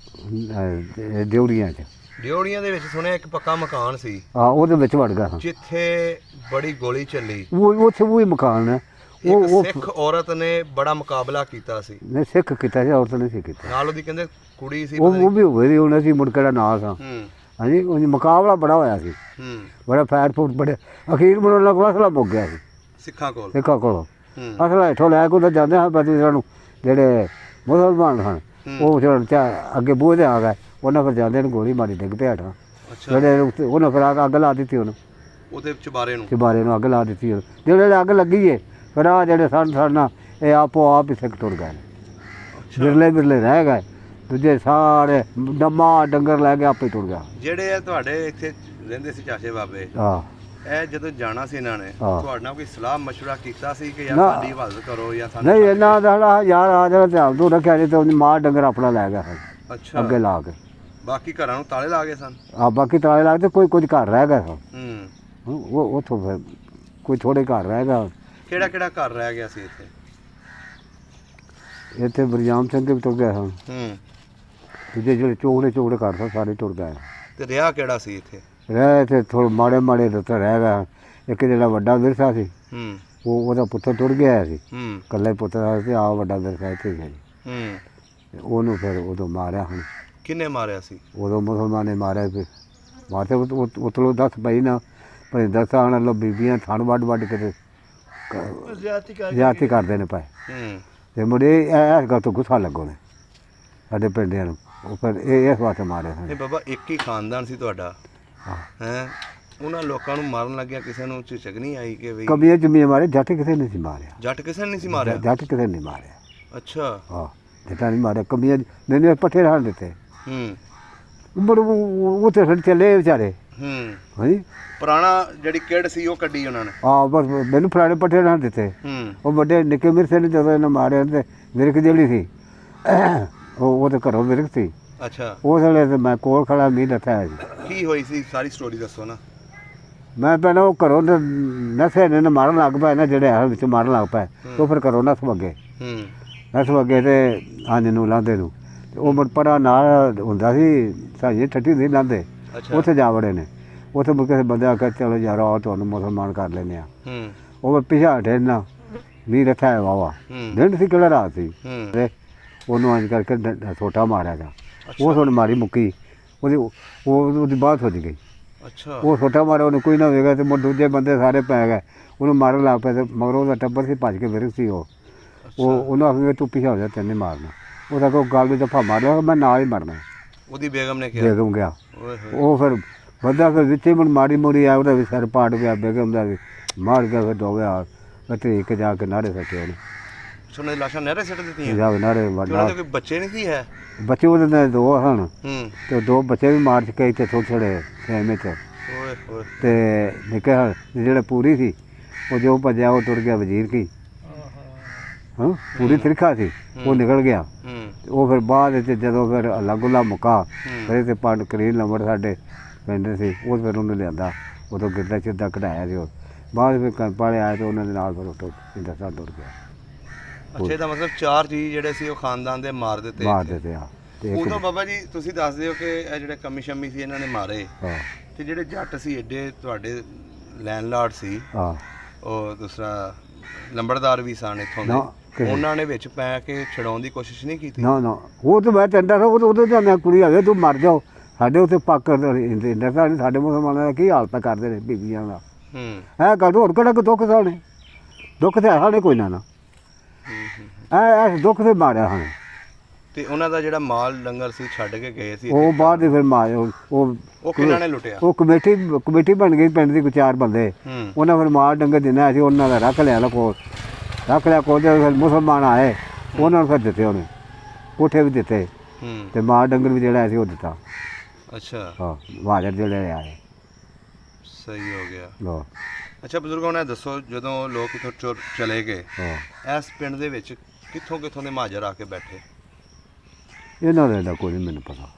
ਡਿਊੜੀਆਂ 'ਚ। ਡਿਓੜੀਆਂ ਦੇ ਵਿੱਚ ਸੁਣਿਆ ਇੱਕ ਪੱਕਾ ਮਕਾਨ ਸੀ, ਹਾਂ ਉਹਦੇ ਵਿੱਚ ਵੜ ਗਿਆ ਹਾਂ। ਜਿੱਥੇ ਬੜੀ ਗੋਲੀ ਚੱਲੀ। ਉਹ ਉੱਥੇ ਉਹ ਹੀ ਮਕਾਨ ਹੈ। ਇੱਕ ਸਿੱਖ ਔਰਤ ਨੇ ਬੜਾ ਮੁਕਾਬਲਾ ਕੀਤਾ ਸੀ ਨੇ ਸਿੱਖ ਕੀਤਾ ਸੀ, ਔਰਤ ਨੇ ਸੀ ਕੀਤਾ। ਨਾਲ ਉਹਦੀ ਕਹਿੰਦੇ ਕੁੜੀ ਸੀ। ਉਹ ਵੀ ਹੋਵੇ ਸੀ, ਉਹਨਾਂ ਸੀ ਮੁੜ ਕਿਹੜਾ ਨਾਂ ਸਾਂ। ਹਾਂਜੀ ਉਹ ਮੁਕਾਬਲਾ ਬੜਾ ਹੋਇਆ ਸੀ, ਬੜਾ ਫੈਟ ਫੂਟ ਬੜੇ। ਅਖੀਰ ਮੁੜ ਉਹਨਾਂ ਕੋਲ ਅਸਲਾ ਮੁੱਕ ਗਿਆ ਸੀ ਸਿੱਖਾਂ ਕੋਲ। ਸਿੱਖਾਂ ਕੋਲੋਂ ਅਸਲਾ ਇੱਥੋਂ ਲੈ ਕੇ ਉੱਧਰ ਜਾਂਦੇ ਹਾਂ ਪਰ ਨੂੰ ਜਿਹੜੇ ਮੁਸਲਮਾਨ ਹਨ ਉਹ ਅੱਗੇ ਬੂਹੇ ਆ ਗਏ, ਉਹਨਾਂ ਫਿਰ ਜਾਂਦੇ ਨੇ ਗੋਲੀ ਮਾਰੀ ਡਿੱਗ ਪਿਆ ਹੇਠਾਂ। ਜਿਹੜੇ ਉੱਤੇ ਉਹਨਾਂ ਫਿਰ ਅੱਗ ਲਾ ਦਿੱਤੀ ਉਹਨੂੰ, ਉਹਦੇ ਚੁਬਾਰੇ ਨੂੰ ਅੱਗ ਲਾ ਦਿੱਤੀ। ਜਿਹੜੇ ਅੱਗ ਲੱਗੀ ਹੈ ਫਿਰ ਆਹ ਜਿਹੜੇ ਸਾਡਾ ਇਹ ਆਪੋ ਆਪ ਹੀ ਸਿੱਖ ਟੁਰ ਗਏ ਨੇ। ਬਿਰਲੇ ਰਹਿ ਗਏ, ਦੂਜੇ ਸਾਰੇ ਡੰਮਾ ਡੰਗਰ ਲੈ ਕੇ ਆਪੇ ਟੁਰ ਗਿਆ। ਜਿਹੜੇ ਆ ਤੁਹਾਡੇ ਇੱਥੇ ਰਹਿੰਦੇ ਸੀ ਚਾਚੇ ਬਾਬੇ, ਹਾਂ ਇਹ ਜਦੋਂ ਜਾਣਾ ਸੀ ਇਹਨਾਂ ਨੇ ਤੁਹਾਡੇ ਨਾਲ ਕੋਈ ਸਲਾਹ ਮਸ਼ਵਰਾ ਕੀਤਾ ਸੀ ਕਿ ਯਾਰ ਨਾ। ਸਾਡੀ ਹਿਫਾਜ਼ਤ ਕਰੋ ਜਾਂ ਸਾਨੂੰ? ਨਹੀਂ ਇਹਨਾਂ ਦਾ ਯਾਰ ਆ ਜਿਹੜਾ ਧਿਆਨ ਤੋਂ ਰੱਖਿਆ ਜੀ, ਤੇ ਉਹਦੀ ਮਾਂ ਡੰਗਰ ਆਪਣਾ ਲੈ ਗਿਆ ਸਨ ਅੱਛਾ ਅੱਗੇ ਲਾ ਕੇ। ਬਾਕੀ ਘਰਾਂ ਨੂੰ ਤਾਲੇ ਲਾ ਗਏ ਸਨ? ਆ ਬਾਕੀ ਤਾਲੇ ਲਾ ਕੇ ਕੋਈ ਕੁਝ ਘਰ ਰਹਿ ਗਿਆ ਸਨ। ਹੂੰ ਉਹ ਉੱਥੋਂ ਫਿਰ ਕੋਈ ਥੋੜੇ ਘਰ ਰਹਿ ਗਿਆ। ਕਿਹੜਾ ਕਿਹੜਾ ਘਰ ਰਹਿ ਗਿਆ ਸੀ ਇੱਥੇ? ਇੱਥੇ ਬਰਜਾਮ ਸਿੰਘ ਵੀ ਟੁਰ ਗਿਆ ਸਨ। ਹੂੰ ਦੂਜੇ ਜਿਹੜੇ ਚੋਗੜੇ ਘਰ ਸਨ ਸਾਰੇ ਟੁਰ ਗਏ। ਤੇ ਰਿਹਾ ਕਿਹੜਾ ਸੀ ਇੱਥੇ? ਰਹਿ ਇੱਥੇ ਥੋੜ੍ਹੇ ਮਾੜੇ ਦੇ ਉੱਤੇ ਰਹਿ ਗਿਆ। ਇੱਕ ਜਿਹੜਾ ਵੱਡਾ ਵਿਰਸਾ ਸੀ, ਹੂੰ ਉਹਦਾ ਪੁੱਤਰ ਟੁਰ ਗਿਆ ਸੀ, ਹੂੰ ਇਕੱਲਾ ਹੀ ਪੁੱਤਰ ਸੀ। ਆ ਵੱਡਾ ਵਿਰਸਾ ਇੱਥੇ ਗਿਆ ਜੀ। ਹੂੰ ਉਹਨੂੰ ਫਿਰ ਉਦੋਂ ਮਾਰਿਆ। ਹੁਣ ਕਿੰਨੇ ਮਾਰਿਆ ਸੀ? ਉਦੋਂ ਮੁਸਲਮਾਨ ਨੇ ਮਾਰਿਆ। ਫਿਰ ਮਾਰਤੇ ਉਤਲੋਂ 10 ਪਈ ਨਾ, ਪਰ 10 ਆਣ ਲੋ ਬੀਬੀਆਂ ਥਣ ਵੱਢ ਕੇ ਤੇ ਜ਼ਿਆਦਤੀ ਕਰਦੇ ਨੇ ਪਏ। ਤੇ ਮੁੜੇ ਇਸ ਗੱਲ ਤੋਂ ਗੁੱਸਾ ਲੱਗੋ ਨੇ ਸਾਡੇ ਪਿੰਡਿਆਂ ਨੂੰ। ਉਹ ਫਿਰ ਇਹ ਇਸ ਵਾਸਤੇ ਮਾਰੇ ਹਨ। ਨਹੀਂ ਬਾਬਾ, ਇੱਕ ਹੀ ਖਾਨਦਾਨ ਸੀ ਤੁਹਾਡਾ ਹੈ, ਉਹਨਾਂ ਲੋਕਾਂ ਨੂੰ ਮਾਰਨ ਲੱਗਿਆ ਕਿਸੇ ਨੂੰ ਝਿਜਕ ਨਹੀਂ ਆਈ ਕਿ ਵੀ ਕਬੀਆਂ ਜਮੀਆਂ ਮਾਰੇ? ਜੱਟ ਕਿਸੇ ਨੇ ਨਹੀਂ ਮਾਰਿਆ। ਜੱਟ ਕਿਸੇ ਨੇ ਨਹੀਂ ਸੀ ਮਾਰਿਆ? ਜੱਟ ਕਿਸੇ ਨੇ ਨਹੀਂ ਮਾਰਿਆ। ਅੱਛਾ ਹਾਂ ਜੱਟਾਂ ਨਹੀਂ ਮਾਰਿਆ, ਕਬੀਆਂ ਨੇ ਪੱਠੇ ਰਹਿਣ ਦਿੱਤੇ। ਬੜ ਉਹ ਤੇ ਫਿਰ ਚੱਲੇ ਵਿਚਾਰੇ। ਹਾਂਜੀ ਪੁਰਾਣਾ ਜਿਹੜੀ ਕਿੜ ਸੀ ਉਹ ਕੱਢੀ ਉਹਨਾਂ ਨੇ? ਹਾਂ ਬਸ ਮੈਨੂੰ ਫਲਾਣੇ ਪੱਠੇ ਰਹਿਣ ਦਿੱਤੇ। ਉਹ ਵੱਡੇ ਨਿੱਕੇ ਮਿਰਸੇ ਨੇ ਜਦੋਂ ਇਹਨਾਂ ਮਾਰਿਆ ਤੇ ਵਿਰਕ ਜਿਹੜੀ ਸੀ ਉਹ ਤੇ ਘਰੋਂ ਵਿਰਕ ਸੀ। ਅੱਛਾ ਉਸ ਵੇਲੇ ਤੇ ਮੈਂ ਕੋਲ ਖੜਾ ਮੀਂਹ ਲੱਥਾ ਸੀ। ਕੀ ਹੋਈ ਸੀ ਸਾਰੀ ਸਟੋਰੀ ਦੱਸੋ ਨਾ। ਮੈਂ ਪਹਿਲਾਂ ਉਹ ਘਰੋਂ ਨਸੇ ਨੇ ਮਾਰਨ ਲੱਗ ਪਏ ਨਾ, ਜਿਹੜੇ ਹਲ ਵਿੱਚ ਮਾਰਨ ਲੱਗ ਪਏ। ਉਹ ਫਿਰ ਘਰੋਂ ਨਸ ਵਗੇ ਤੇ ਆਂਜ ਨੂੰ ਲਾਂਦੇ ਨੂੰ। ਉਹ ਮੁੜ ਪਰਾ ਨਾਲ ਹੁੰਦਾ ਸੀ ਸਾਜੀ ਠੱਠੀ ਨਹੀਂ ਲਾਂਦੇ, ਉੱਥੇ ਜਾ ਵੜੇ ਨੇ। ਉੱਥੇ ਮੁੜ ਕਿਸੇ ਬੰਦੇ ਆ ਕੇ ਚਲੋ ਯਾਰ ਆਓ ਤੁਹਾਨੂੰ ਮੁਸਲਮਾਨ ਕਰ ਲੈਂਦੇ ਆ। ਉਹ ਪਿਛਾ ਹਟੇ ਨਾ, ਮੀਂਹ ਰੱਖਿਆ ਹੈ ਵਾਵਾ ਦਿਨ ਸੀ, ਕਿਹੜਾ ਰਾਤ ਸੀ। ਤੇ ਉਹਨੂੰ ਅੱਜ ਕਰਕੇ ਛੋਟਾ ਮਾਰਿਆ ਜਾ, ਉਹ ਥੋੜੀ ਮਾਰੀ ਮੁੱਕੀ, ਉਹਦੀ ਬਾਤ ਹੋ ਗਈ। ਉਹ ਛੋਟਾ ਮਾਰਿਆ, ਉਹਨੂੰ ਕੋਈ ਨਾ ਹੋਵੇਗਾ। ਤੇ ਮੁੜ ਦੂਜੇ ਬੰਦੇ ਸਾਰੇ ਪੈ ਗਏ, ਉਹਨੂੰ ਮਾਰਨ ਲੱਗ ਪਏ। ਤੇ ਮਗਰੋਂ ਉਹਦਾ ਟੱਬਰ ਸੀ ਭੱਜ ਕੇ ਵਿਰਕ ਸੀ। ਉਹਨੂੰ ਆਖਿਆ ਤੂੰ ਪਿਛਾ ਹੋ ਜਾ, ਤੈਨੂੰ ਮਾਰਨਾ। ਉਹਦਾ ਕੋਈ ਗੱਲ ਵਿੱਚ ਦਫਾ ਮਾਰ ਲਿਆ, ਮੈਂ ਨਾਲ ਹੀ ਮਰਨਾ। ਉਹਦੀ ਬੇਗਮ ਨੇ ਕਿਹਾ? ਬੇਗਮ ਗਿਆ। ਉਹ ਫਿਰ ਬੰਦਾ ਫਿਰ ਵਿੱਚੇ ਮੁੜ ਮਾੜੀ ਮੋੜੀ ਆ, ਉਹਦਾ ਵੀ ਸਿਰ ਪਾੜ ਗਿਆ। ਬੇਗਮ ਦਾ ਵੀ ਮਾਰ ਗਿਆ। ਫਿਰ ਦੋ ਗਿਆ ਤੇ ਇੱਕ ਜਾ ਕੇ ਨਾੜੇ ਸੱਟੇ ਉਹਨੇ। ਉਹਨਾਂ ਦੀ ਲਾਸ਼ਾਂ ਨਹਿਰੇ ਸਿੱਟ ਦਿੱਤੀਆਂ? ਜਾ ਨਾੜੇ ਵੱਡਾ। ਕੋਈ ਬੱਚੇ ਨਹੀਂ ਸੀ ਹੈ? ਬੱਚੇ ਉਹਦੇ ਨਾਲ 2 ਹਨ ਤੇ 2 ਬੱਚੇ ਵੀ ਮਾਰ ਚੁੱਕੇ ਇੱਥੇ ਥੋੜ੍ਹੇ ਥੋੜ੍ਹੇ ਖੇਮੇ 'ਚ। ਤੇ ਨਿੱਕੇ ਜਿਹੜਾ ਪੂਰੀ ਸੀ ਉਹ ਜੋ ਭੱਜਿਆ ਉਹ ਟੁਰ ਗਿਆ ਵਜ਼ੀਰ ਕੀ। ਹਾਂ ਪੂਰੀ ਤਿਰਖਾ ਸੀ, ਉਹ ਨਿਕਲ ਗਿਆ। ਉਹ ਫਿਰ ਬਾਅਦ ਵਿੱਚ ਜਦੋਂ ਫਿਰ ਅੱਲਾ ਗੁੱਲਾ ਮੁੱਕਾ ਫਿਰ ਤੇ ਪੰਡ ਕਰੀਨ ਲੰਬੜ ਸਾਡੇ ਪਿੰਡ ਸੀ, ਉਹ ਫਿਰ ਉਹਨੂੰ ਲਿਆਂਦਾ। ਉਦੋਂ ਗਿੱਧਾ ਚਿੱਧਾ ਕਢਾਇਆ ਸੀ। ਉਹ ਬਾਅਦ ਵਿੱਚ ਪਾਲੇ ਆਏ ਤੇ ਉਹਨਾਂ ਦੇ ਨਾਲ ਫਿਰ ਸਿੱਧਾ ਸਾਹ ਟੁਰ ਗਿਆ। ਅੱਛਾ ਇਹਦਾ ਮਤਲਬ 4 ਜੀ ਜਿਹੜੇ ਸੀ ਉਹ ਖਾਨਦਾਨ ਦੇ ਮਾਰ ਦਿੱਤੇ ਆ। ਉਦੋਂ ਬਾਬਾ ਜੀ ਤੁਸੀਂ ਦੱਸਦੇ ਹੋ ਕਿ ਇਹ ਜਿਹੜੇ ਕਮੀ ਸ਼ਮੀ ਸੀ ਇਹਨਾਂ ਨੇ ਮਾਰੇ, ਤੇ ਜਿਹੜੇ ਜੱਟ ਸੀ ਏਡੇ ਤੁਹਾਡੇ ਲੈਂਡਲਾਰਡ ਸੀ, ਉਹ ਦੂਸਰਾ ਲੰਬੜਦਾਰ ਵੀ ਸਨ ਇੱਥੋਂ ਦੇ, ਉਹਨਾਂ ਨੇ ਵਿੱਚ ਪੈ ਕੇ ਛਡਾਉਣ ਦੀ ਕੋਸ਼ਿਸ਼ ਨਹੀਂ ਕੀਤੀ? ਨਾ ਉਹ ਤਾਂ ਮੈਂ ਚੰਡਾ ਉਦੋਂ ਤਾਂ ਮੈਂ ਕੁੜੀ ਆ ਗਈ ਤੂੰ ਮਰ ਜਾਓ। ਸਾਡੇ ਉੱਥੇ ਪੱਕ ਸਾਡੇ ਮੁਸਲਮਾਨਾਂ ਦਾ ਕੀ ਹਾਲਤ ਕਰਦੇ ਨੇ ਬੀਬੀਆਂ ਦਾ। ਇਹ ਗੱਲ ਹੋਰ ਕਿਹੜਾ ਕੋਈ ਦੁੱਖ ਸਾਣੇ? ਦੁੱਖ ਤਾਂ ਸਾਡੇ ਕੋਈ ਨਾ ਐ ਦੁੱਖ ਤੇ ਮਾਰਿਆ ਹਨ। ਤੇ ਉਹਨਾਂ ਦਾ ਜਿਹੜਾ ਮਾਲ ਡੰਗਰ ਸੀ ਛੱਡ ਕੇ ਗਏ ਸੀ ਉਹ ਬਾਅਦ ਦੇ ਫਿਰ ਮਾਰ ਉਹ ਕਿਹਨਾਂ ਨੇ ਲੁੱਟਿਆ? ਉਹ ਕਮੇਟੀ ਬਣ ਗਈ ਪਿੰਡ ਦੀ, ਕੋਈ 4 ਬੰਦੇ। ਉਹਨਾਂ ਫਿਰ ਮਾਲ ਡੰਗਰ ਜਿੰਨਾ ਸੀ ਉਹਨਾਂ ਦਾ ਰੱਖ ਲਿਆ ਕੋਲ, ਤੇ ਫਿਰ ਮੁਸਲਮਾਨ ਆਏ, ਉਹਨਾਂ ਨੂੰ ਫਿਰ ਦਿੱਤੇ, ਉਹਨੇ ਕੋਠੇ ਵੀ ਦਿੱਤੇ ਤੇ ਮਾਲ ਡੰਗਰ ਵੀ ਜਿਹੜਾ ਸੀ ਉਹ ਦਿੱਤਾ। ਅੱਛਾ ਹਾਂ, ਵਾਜਰ ਜਿਹੜੇ ਆਏ। ਸਹੀ ਹੋ ਗਿਆ। ਲੋ ਅੱਛਾ ਬਜ਼ੁਰਗਾਂ ਨੇ ਦੱਸੋ, ਜਦੋਂ ਲੋਕ ਇੱਥੋਂ ਚਲੇ ਗਏ, ਇਸ ਪਿੰਡ ਦੇ ਵਿੱਚ ਕਿੱਥੋਂ ਕਿੱਥੋਂ ਦੇ ਮਹਾਜਰ ਆ ਕੇ ਬੈਠੇ? ਇਹਨਾਂ ਦਾ ਕੋਈ ਨਹੀਂ ਮੈਨੂੰ ਪਤਾ।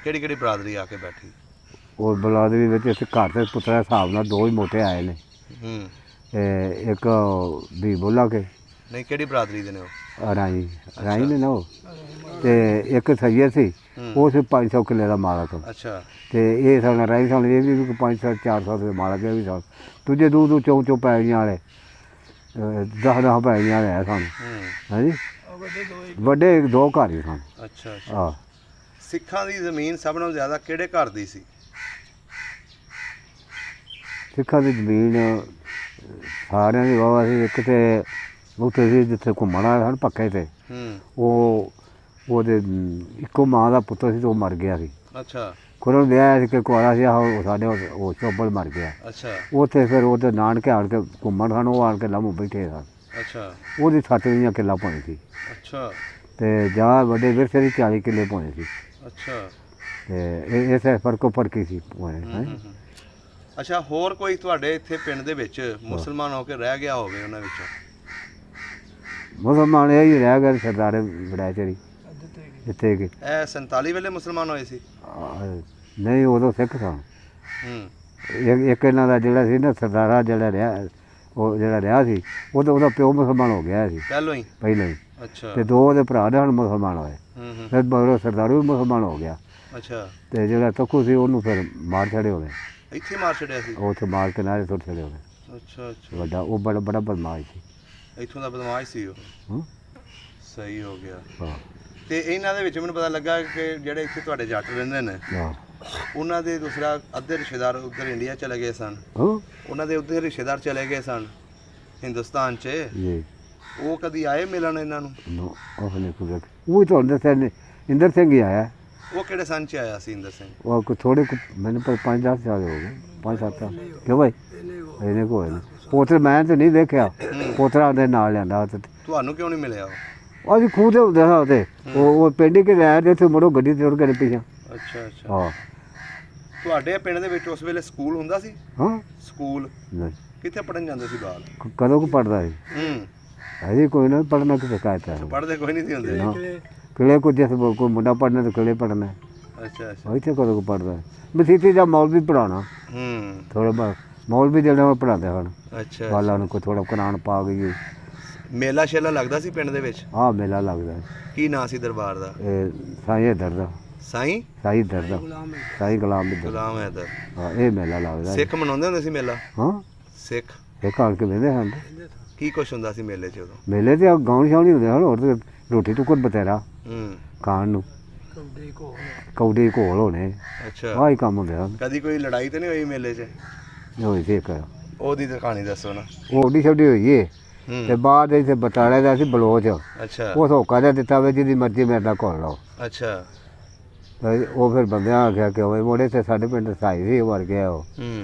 ਕਿਹੜੀ ਕਿਹੜੀ ਬਰਾਦਰੀ ਆ ਕੇ ਬੈਠੀ? ਉਹ ਬਲਾਦਰੀ ਵਿੱਚ ਇੱਥੇ ਘਰ ਦੇ ਪੁੱਤਰਾਂ ਦੇ ਹਿਸਾਬ ਨਾਲ 2 ਹੀ ਮੋਟੇ ਆਏ ਨੇ। ਇੱਕ ਵੀ ਬੋਲਾ ਕੇ ਨਹੀਂ, ਕਿਹੜੀ ਬਰਾਦਰੀ ਦੇ ਨੇ ਉਹ? ਰਾਈ ਨੇ ਨਾ ਉਹ, ਤੇ ਇੱਕ ਸਈਦ ਸੀ, ਉਹ ਸੀ 500 ਕਿੱਲੇ ਦਾ ਮਾਲਕ। ਅੱਛਾ। ਤੇ ਇਹ ਸਾਨੂੰ ਰਾਈ ਸਾਨੂੰ ਇਹ ਵੀ 500-400 ਦੇ ਮਾਲਕ ਇਹ ਵੀ ਸਾਨੂੰ। ਦੂਜੇ ਦੂਰ ਚੌਂ ਪੈ ਗਈਆਂ ਵਾਲੇ 10 ਪੈ ਗਈਆਂ ਵਾਲੇ ਹੈ ਸਾਨੂੰ। ਹਾਂਜੀ, ਵੱਡੇ 2 ਘਰ ਹੀ ਸਨ। ਅੱਛਾ ਹਾਂ। ਸਿੱਖਾਂ ਦੀ ਜ਼ਮੀਨ ਸਭ ਨਾਲੋਂ ਜ਼ਿਆਦਾ ਕਿਹੜੇ ਘਰ ਦੀ ਸੀ? ਸਿੱਖਾਂ ਦੀ ਜ਼ਮੀਨ ਸਾਰਿਆਂ ਦੀ ਵਾਹ ਸੀ। ਇੱਕ ਤੇ ਉੱਥੇ ਸੀ ਜਿੱਥੇ ਘੁੰਮਣ ਵਾਲੇ ਸਨ ਪੱਕੇ ਤੇ, ਉਹਦੇ ਇੱਕੋ ਮਾਂ ਦਾ ਪੁੱਤਰ ਸੀ ਤੇ ਉਹ ਮਰ ਗਿਆ ਸੀ। ਅੱਛਾ। ਖੁਰਨ ਵਿਆਹ ਸੀ ਕਿ ਕੁਆਰਾ ਸੀ, ਉਹ ਸਾਡੇ ਉਹ ਚੋਬਲ ਮਰ ਗਿਆ। ਅੱਛਾ। ਉੱਥੇ ਫਿਰ ਉਹਦੇ ਨਾਨਕੇ ਆਣ ਕੇ ਘੁੰਮਣ ਸਨ, ਉਹ ਆਣ ਕੇ ਲਾਮੂ ਬੈਠੇ ਸਨ। ਅੱਛਾ। ਉਹਦੀ 7 ਕਿੱਲਾ ਪਾਉਣੀ ਸੀ। ਅੱਛਾ। ਤੇ ਜਾਂ ਵੱਡੇ ਵਿਰਸੇ ਦੀ 40 ਕਿੱਲੇ ਪਾਉਣੇ ਸੀ। ਅੱਛਾ। ਤੇ ਇਸੇ ਫਰਕੀ ਸੀ ਪਾਉਣੇ। ਅੱਛਾ, ਹੋਰ ਕੋਈ ਤੁਹਾਡੇ ਇੱਥੇ ਪਿੰਡ ਦੇ ਵਿੱਚ ਮੁਸਲਮਾਨ ਹੋ ਕੇ ਰਹਿ ਗਿਆ ਹੋਵੇ ਉਹਨਾਂ ਵਿੱਚੋਂ? ਮੁਸਲਮਾਨ ਇਹ ਹੀ ਰਹਿ ਗਏ ਸਰਦਾਰ ਵੜੈਚਰੀ ਜਿੱਥੇ ਕਿ ਇਹ 47 ਵੇਲੇ ਮੁਸਲਮਾਨ ਹੋਏ ਸੀ? ਨਹੀਂ, ਉਦੋਂ ਸਿੱਖ ਸਨ। ਇੱਕ ਇਹਨਾਂ ਦਾ ਜਿਹੜਾ ਸੀ ਨਾ ਸਰਦਾਰਾ ਜਿਹੜਾ ਰਿਹਾ ਸੀ, ਉਹਦਾ ਪਿਓ ਮੁਸਲਮਾਨ ਹੋ ਗਿਆ ਸੀ ਪਹਿਲਾਂ ਹੀ। ਅੱਛਾ। ਤੇ 2 ਉਹਦੇ ਭਰਾ ਨੇ ਹੁਣ ਮੁਸਲਮਾਨ ਹੋਏ। ਫਿਰ ਮਗਰੋਂ ਸਰਦਾਰੂ ਵੀ ਮੁਸਲਮਾਨ ਹੋ ਗਿਆ। ਅੱਛਾ। ਤੇ ਜਿਹੜਾ ਤੱਕੂ ਸੀ ਉਹਨੂੰ ਫਿਰ ਮਾਰ ਛੜੇ ਹੋਵੇ। ਇੱਥੇ ਮਾਰ ਛੜਿਆ ਸੀ? ਉੱਥੇ ਮਾਰ ਕੇ ਨਾਲੇ ਸੁੱਟ ਛੜੇ ਹੋਵੇ। ਅੱਛਾ ਅੱਛਾ। ਵੱਡਾ ਉਹ ਬੜਾ ਬਦਮਾਸ਼ ਸੀ। ਇੱਥੋਂ ਦਾ ਬਦਮਾਸ਼ ਸੀ ਉਹ? ਸਹੀ ਹੋ ਗਿਆ। ਹਾਂ। ਤੇ ਇਹਨਾਂ ਦੇ ਵਿੱਚ ਮੈਨੂੰ ਪਤਾ ਲੱਗਾ ਕਿ ਜਿਹੜੇ ਇੱਥੇ ਤੁਹਾਡੇ ਜੱਟ ਰਹਿੰਦੇ ਨੇ, ਉਹਨਾਂ ਦੇ ਦੂਸਰਾ ਅੱਧੇ ਰਿਸ਼ਤੇਦਾਰ ਉੱਧਰ ਇੰਡੀਆ ਚਲੇ ਗਏ ਸਨ। ਉਹਨਾਂ ਦੇ ਉੱਧਰ ਰਿਸ਼ਤੇਦਾਰ ਚਲੇ ਗਏ ਸਨ ਹਿੰਦੁਸਤਾਨ 'ਚ। ਉਹ ਕਦੀ ਆਏ ਮਿਲਣ ਇਹਨਾਂ ਨੂੰ? ਉਹ ਤੁਹਾਨੂੰ ਦੱਸਿਆ ਇੰਦਰ ਸਿੰਘ ਹੀ ਆਇਆ। ਉਹ ਕਿਹੜੇ ਸੰਨ 'ਚ ਆਇਆ ਸੀ ਇੰਦਰ ਸਿੰਘ? ਉਹ ਥੋੜੇ ਮੈਨੂੰ 5-10 ਸਾਲ ਹੋ ਗਏ, 5-7 ਕਿਉਂ ਭਾਈ ਇਹਨੇ ਕੋਈ ਨਹੀਂ। ਪੋਤਰੇ ਮੈਂ ਤਾਂ ਨਹੀਂ ਦੇਖਿਆ, ਪੋਤਰਾ ਦੇ ਨਾਲ ਲਿਆਂਦਾ। ਤੁਹਾਨੂੰ ਕਿਉਂ ਨਹੀਂ ਮਿਲਿਆ? ਅਸੀਂ ਖੂਹ ਤੇ ਹੁੰਦੇ ਹਾਂ ਉਹਦੇ, ਉਹ ਪਿੰਡ ਹੀ ਕਿ ਰਹਿ ਤੇ ਉੱਥੇ ਮੁੜੋ ਗੱਡੀ ਤੇ ਉੜ ਕੇ ਪਿੱਛੇ। ਅੱਛਾ ਅੱਛਾ। ਹਾਂ। ਤੁਹਾਡੇ ਪਿੰਡ ਦੇ ਵਿੱਚ ਉਸ ਵੇਲੇ ਸਕੂਲ ਹੁੰਦਾ ਸੀ? ਹਾਂ। ਸਕੂਲ ਕਿੱਥੇ ਪੜਨ ਜਾਂਦੇ ਸੀ ਬਾਲ? ਕਦੋਂ ਕੁ ਪੜਦਾ ਸੀ? ਅਜੇ ਕੋਈ ਨਾ ਪੜਨਾ ਕਿਤੇ ਕਾਇਤਾ ਪੜਦੇ ਕੋਈ ਨਹੀਂ ਸੀ ਹੁੰਦੇ। ਕਿਲੇ ਕੋ ਜਿਸ ਕੋਈ ਮੁੰਡਾ ਪੜਨਾ ਤਾਂ ਕਿਲੇ ਪੜਨਾ। ਅੱਛਾ ਅੱਛਾ। ਇੱਥੇ ਕਦੋਂ ਕੁ ਪੜਦਾ? ਮਸੀਤੀ ਜਾਂ ਮੌਲਵੀ ਪੜਾਉਣਾ। ਥੋੜਾ ਬਹੁਤ ਮੌਲਵੀ ਜਿਹੜਾ ਪੜਾਉਂਦੇ ਹਨ। ਅੱਛਾ। ਬਾਲਾਂ ਨੂੰ ਕੋਈ ਥੋੜਾ ਕੁਰਾਨ ਪਾ ਗਈ। ਮੇਲਾ ਸ਼ੇਲਾ ਲੱਗਦਾ ਸੀ ਪਿੰਡ ਦੇ ਵਿੱਚ? ਹਾਂ, ਮੇਲਾ ਲੱਗਦਾ। ਕੀ ਨਾਂ ਸੀ ਦਰਬਾਰ ਦਾ? ਸਾਈਂ ਹੈਦਰ ਦਾ। ਸਾਈਂ ਹੈਦਰ ਦਾ। ਸਾਈਂ ਗੁਲਾਮ ਹੈਦਰ। ਹਾਂ, ਇਹ ਮੇਲਾ ਲੱਗਦਾ। ਸਿੱਖ ਮਨਾਉਂਦੇ ਹੁੰਦੇ ਸੀ ਮੇਲਾ? ਹਾਂ, ਸਿੱਖ ਆਣ ਕੇ ਵੇਂਦੇ ਹਨ। ਕੀ ਕੁਛ ਹੁੰਦਾ ਸੀ ਮੇਲੇ 'ਚ ਉਦੋਂ? ਮੇਲੇ ਤੇ ਗਾਉਣ ਸ਼ਾਉਣੀ ਹੁੰਦੇ ਹਨ, ਹੋਰ ਰੋਟੀ ਟੁੱਕਰ ਬਤੇਰਾ ਖਾਣ ਨੂੰ, ਕੌਡੇ ਘੋਲ ਹੋਣੇ। ਅੱਛਾ। ਆਹ ਹੀ ਕੰਮ ਹੁੰਦੇ ਹਨ। ਕਦੀ ਕੋਈ ਲੜਾਈ ਤਾਂ ਨਹੀਂ ਹੋਈ ਮੇਲੇ 'ਚ? ਹੋਈ ਸੀ ਇੱਕ। ਉਹਦੀ ਤਾਂ ਕਹਾਣੀ ਦੱਸੋ ਨਾ। ਉਹ ਓਡੀ ਛੋਟੀ ਹੋਈ ਏ ਤੇ ਬਾਅਦ ਇੱਥੇ ਬਟਾਲੇ ਦਾ ਸੀ ਬਲੋਚ। ਅੱਛਾ। ਉਹ ਧੋਖਾ ਜਿਹਾ ਦਿੱਤਾ ਵੇ ਜਿਹਦੀ ਮਰਜ਼ੀ ਮੇਰੇ ਨਾਲ ਘੋਲ ਲਓ। ਅੱਛਾ। ਉਹ ਫਿਰ ਬੰਦਿਆਂ ਆਖਿਆ ਕਿ ਉਹ ਮੋੜੇ ਤੇ ਸਾਡੇ ਪਿੰਡ ਸਾਈ ਸੀ, ਮਰ ਗਿਆ ਉਹ।